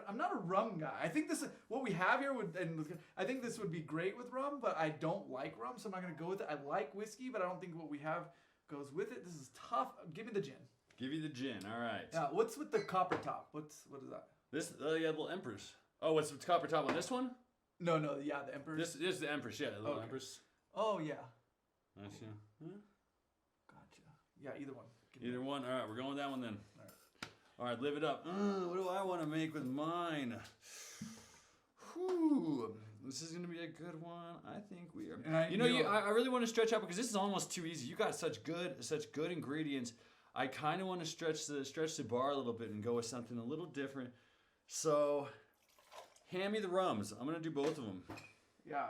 I'm not a rum guy. I think this is what we have here would, and I think this would be great with rum, but I don't like rum, so I'm not gonna go with it. I like whiskey, but I don't think what we have goes with it. This is tough. Give me the gin. Give you the gin. All right. Yeah. What's with the copper top? What is that? This yeah, little Empress. Oh, what's the copper top on this one? No, yeah, the emperor. This is the Empress. Yeah, the little Okay. Empress. Oh yeah. Nice. Yeah. Huh? Gotcha. Yeah, either one. Give me Either one. All right, we're going with that one then. All right. All right, live it up. What do I want to make with mine? Whew. This is gonna be a good one. I think we are. And I really want to stretch out because this is almost too easy. You got such good ingredients. I kind of want to stretch the bar a little bit and go with something a little different. So, hand me the rums. I'm gonna do both of them. Yeah.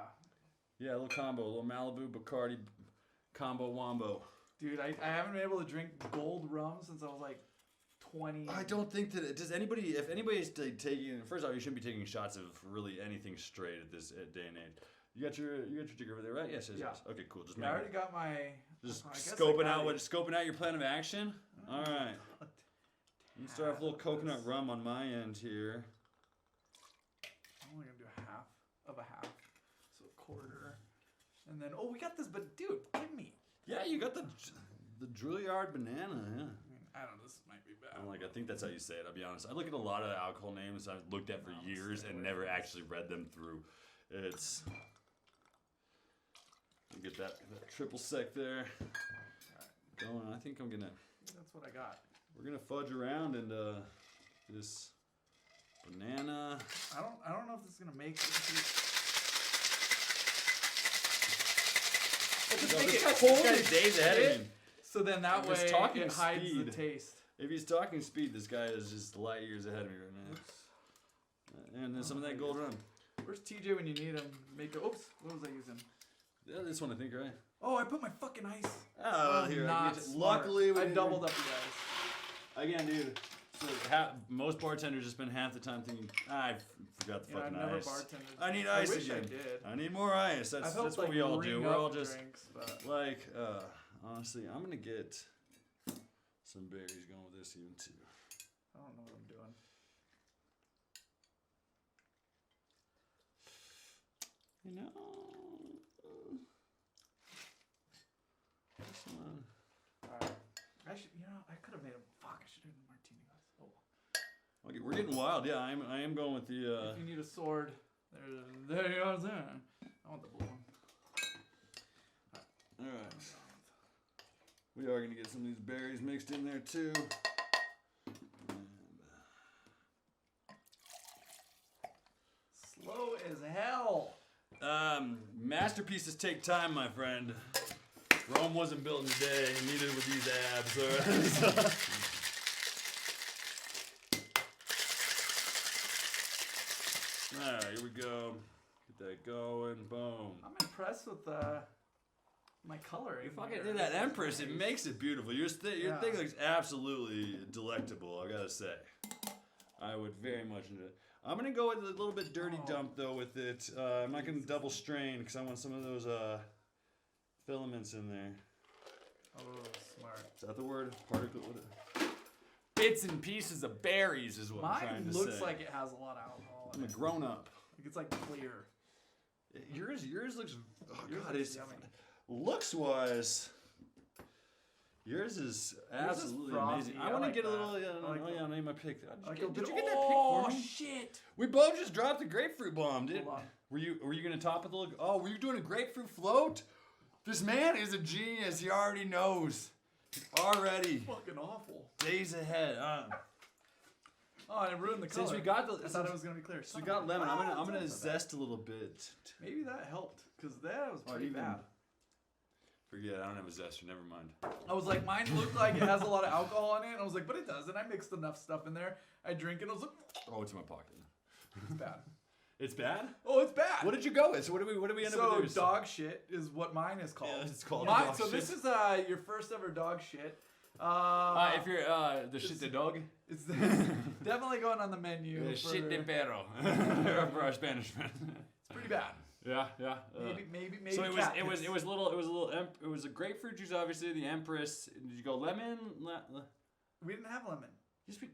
Yeah, a little combo, a little Malibu Bacardi combo wombo. Dude, I haven't been able to drink gold rum since I was like 20. I don't think that if anybody's taking, first off, you shouldn't be taking shots of really anything straight at this day and age. You got your jigger over there, right? Yes. Yeah. Okay, cool. Just I already got my. just I guess I scoping got out your plan of action. All right. Let me start off a little coconut rum on my end here. I'm only gonna do half of a half, so a quarter, and then we got this. But dude, give me. Yeah, you got the Juilliard banana. Yeah. I mean, I don't know. This might be bad. I think that's how you say it. I'll be honest. I look at a lot of alcohol names I've looked at for years and never actually read them through. It's get that triple sec there going. I think I'm gonna. That's what I got. We're gonna fudge around and this banana. I don't know if this is gonna make it. This guy's days ahead of me. So then that If it's way talking it hides the speed. taste. If he's talking speed, this guy is just light years ahead of me right now. And then some of that gold rum. Where's TJ when you need him? Oops, what was I using? Yeah, this one I think, right? Oh, I put my fucking ice. Oh, here. Not Luckily, I doubled up the ice. Again, dude. So most bartenders just spend half the time thinking, I forgot the fucking I've never ice. bartended. I need ice wish again. I did. I need more ice. That's what like we all do. We're all just drinks, but... like, honestly, I'm gonna get some berries going with this even too. I don't know what I'm doing. You know, this one. Alright. I could have made a. Fuck, I should have done martini glass. Oh. Okay, we're getting wild. Yeah, I am going with the. If you need a sword, there you are. There. I want the blue one. All right. We are gonna get some of these berries mixed in there too. Slow as hell. Masterpieces take time, my friend. Rome wasn't built in a day, neither with these abs. Alright, here we go. Get that going. Boom. I'm impressed with my coloring. You fucking here. did that This is Empress. It nice. makes it beautiful. Your thing looks absolutely delectable, I gotta say. I would very much enjoy it. I'm gonna go with a little bit dirty dump though with it. I'm not gonna double strain because I want some of those filaments in there. Oh, smart. Is that the word? Particle. Bits and pieces of berries is what I'm trying Mine to looks say. like it has a lot of alcohol in I'm a it. grown up. Like it's like clear. Yours looks. Oh Yours God, looks it's yummy. looks wise. Yours is absolutely frosty. amazing. I I want to like get a that. little. I like Oh that. yeah, I made my pick. Like Did you get that pick oh, for me? shit! We both just dropped the grapefruit bomb, dude. Hold on. Were you gonna top it? Oh, were you doing a grapefruit float? This man is a genius. He already knows. Already. Fucking awful. Days ahead. Oh, and it ruined the color. Since we got I thought it was gonna be clear. we got lemon. I'm gonna That's not bad. zest a little bit. Maybe that helped because that was pretty even- bad. Forget. I don't have a zester. Never mind. I was like, mine looked like it has a lot of alcohol in it. And I was like, but it doesn't. I mixed enough stuff in there. I drink it. I was like, Oh, it's in my pocket. it's bad. It's bad. Oh, it's bad. What did you go with? So what do we end up So with? dog shit is what mine is called. Yeah, it's called Mine, dog so shit. this is your first ever dog shit. If you're the shit the dog. It's definitely going on the menu. The for- shit de perro for our Spanish friend. It's pretty bad. Yeah. Maybe. So it cat was piss. it was a grapefruit juice, obviously the Empress. Did you go lemon? We didn't have lemon.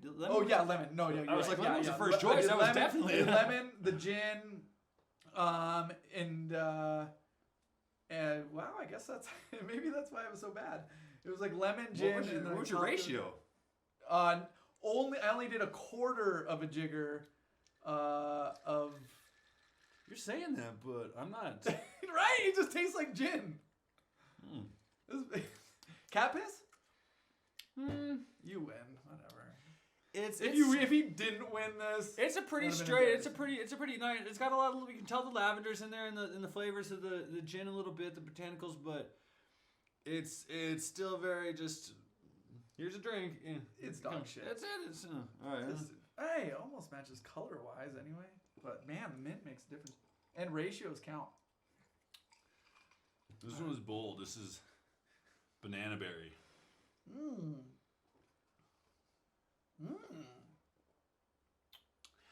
Lemon? Oh yeah, lemon. No, yeah. I was like, lemon was the first I choice. did That was lemon, definitely the lemon, the gin, and wow, I guess that's maybe that's why it was so bad. It was like lemon, gin, and then What was your topped it- ratio? I only did a quarter of a jigger of You're saying that, but I'm not. right. It just tastes like gin. Cat piss? You win. Whatever. If he didn't win this, It's a pretty Would've been straight. It's a embarrassing. pretty nice. It's got a lot of. We can tell the lavenders in there and the flavors of the gin a little bit, the botanicals, but it's still very just. Here's a drink. Yeah. It's dog shit. That's it. It's all right. Hey, it almost matches color wise anyway. But man, the mint makes a difference, and ratios count. This one is bold. This is banana berry.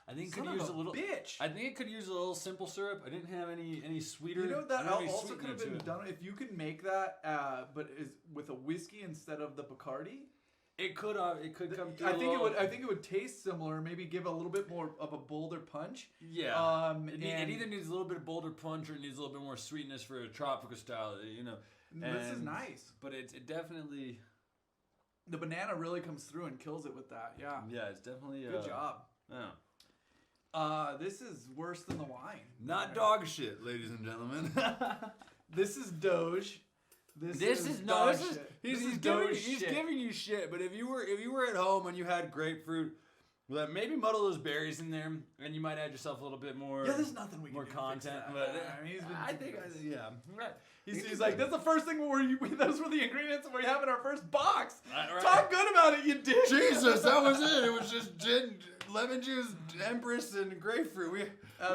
I think it Son could of use a a little. bitch. I think it could use a little simple syrup. I didn't have any sweeter. You know that I don't have any also sweetener could have to been it. done if you could make that, but is with a whiskey instead of the Bacardi. It could come through. I think it would taste similar. Maybe give a little bit more of a bolder punch. Yeah. It and either needs a little bit of bolder punch or it needs a little bit more sweetness for a tropical style. You know. this is And- nice. But it definitely. The banana really comes through and kills it with that. Yeah. Yeah, it's definitely. Good job. Yeah. This is worse than the wine. Not dog shit, ladies and gentlemen. This is Doge. This is dog he's shit. This is giving Doge he's shit. giving you shit. But if you were at home and you had grapefruit Well, maybe muddle those berries in there, and you might add yourself a little bit more. Yeah, there's nothing we can more do content. To fix But that. I mean, he's been I think, yeah. Right. He's like, that's the first thing those were the ingredients we have in our first box. Right. Talk good about it, you dick. Jesus, that was it. It was just gin, lemon juice, Empress, and grapefruit. We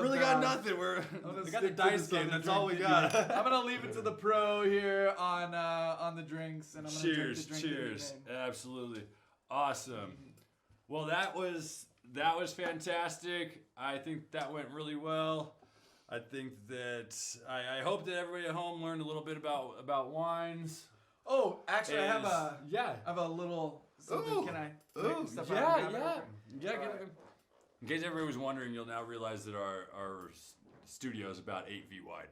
really got nothing. We got the dice game. That's all we got. I'm gonna leave it to the pro here on the drinks, and I'm gonna drink the drink. Cheers. Absolutely. Awesome. Well, that was fantastic. I think that went really well. I think that I hope that everybody at home learned a little bit about wines. Oh, actually, I yeah. have a little something. Ooh. Can I step Yeah, out and yeah. grab it? Yeah, get it. In case everybody was wondering, you'll now realize that our studio is about 8 feet wide.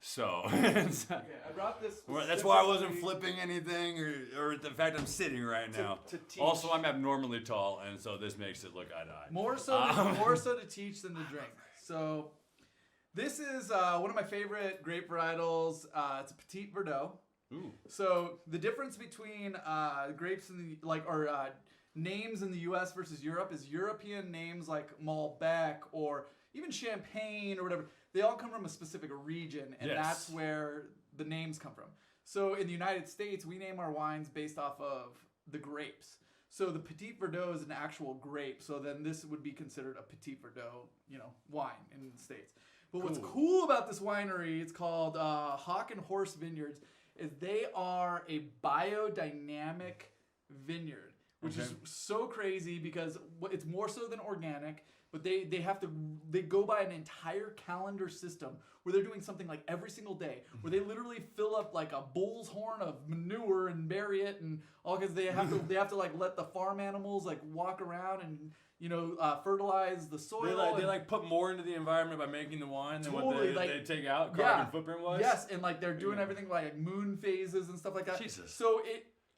So Okay, I brought this. that's why I wasn't flipping anything or the fact I'm sitting right now. To teach. Also, I'm abnormally tall, and so this makes it look eye to eye. More so to teach than to drink. So this is one of my favorite grape varietals. It's a Petit Verdot. Ooh. So the difference between grapes in the names in the U.S. versus Europe is European names like Malbec or even Champagne or whatever. They all come from a specific region, and that's where the names come from. So in the United States, we name our wines based off of the grapes. So the Petit Verdot is an actual grape. So then this would be considered a Petit Verdot, wine in the States. But what's cool about this winery, it's called Hawk and Horse Vineyards, is they are a biodynamic vineyard, which is so crazy because it's more so than organic. But they go by an entire calendar system where they're doing something like every single day, where they literally fill up like a bull's horn of manure and bury it, and all because they have to like let the farm animals like walk around and fertilize the soil. They put more into the environment by making the wine than Totally, what they take out carbon footprint wise. Yes, and like they're doing everything like moon phases and stuff like that. Jesus. So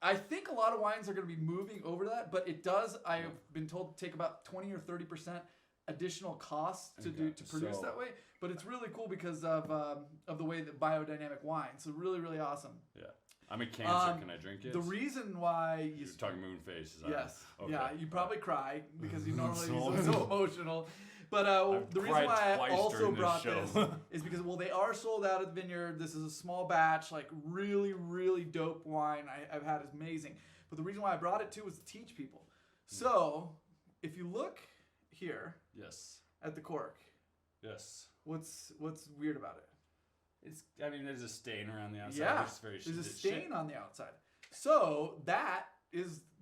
I think a lot of wines are going to be moving over to that, but it does. I have been told to take about 20 or 30% additional costs to produce that way. But it's really cool because of the way that biodynamic wine. So really, really awesome. Yeah. I'm a Cancer. Can I drink it? The reason why you're talking moon face. Yes. Okay. Yeah. You probably cry because you normally be so emotional. But the reason why I also brought this is because they are sold out at the vineyard. This is a small batch, like really, really dope wine I've had. Is amazing. But the reason why I brought it too was to teach people. So if you look here, at the cork, what's weird about it? There's a stain around the outside. Yeah, there's a stain on the outside. So that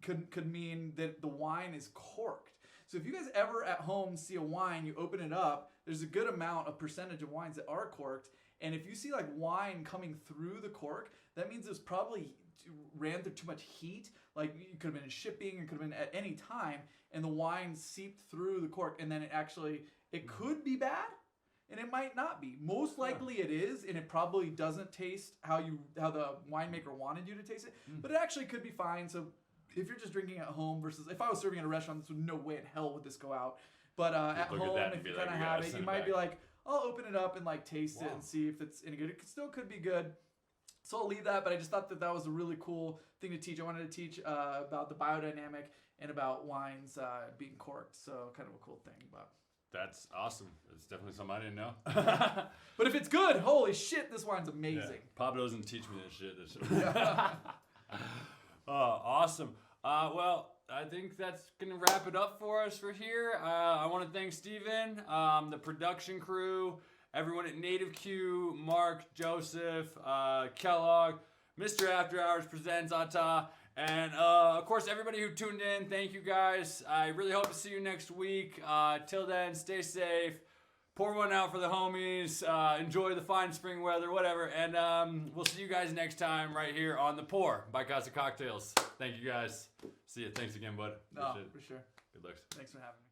could mean that the wine is corked. So if you guys ever at home see a wine, you open it up, there's a good amount of percentage of wines that are corked. And if you see like wine coming through the cork, that means it's probably ran through too much heat. Like it could have been in shipping, it could have been at any time, and the wine seeped through the cork, and then it could be bad, and it might not be. Most likely it is, and it probably doesn't taste how the winemaker wanted you to taste it, but it actually could be fine. So if you're just drinking at home versus if I was serving at a restaurant, this would no way in hell would this go out. But at home, if you kind of have it, you might be like, I'll open it up and like taste it and see if it's any good. It still could be good. So I'll leave that, but I just thought that was a really cool thing to teach. I wanted to teach about the biodynamic and about wines being corked. So kind of a cool thing. But that's awesome. It's definitely something I didn't know. But if it's good, holy shit, this wine's amazing. Yeah. Papa doesn't teach me this shit. Awesome. Well, I think that's going to wrap it up for us for here. I want to thank Steven, the production crew, everyone at Native Q, Mark, Joseph, Kellogg, Mr. After Hours Presents Ata, and of course everybody who tuned in. Thank you guys. I really hope to see you next week. Till then, stay safe. Pour one out for the homies. Enjoy the fine spring weather, whatever. And we'll see you guys next time right here on The Pour by Casa Cocktails. Thank you guys. See you. Thanks again, bud. No, for sure. Good looks. Thanks for having me.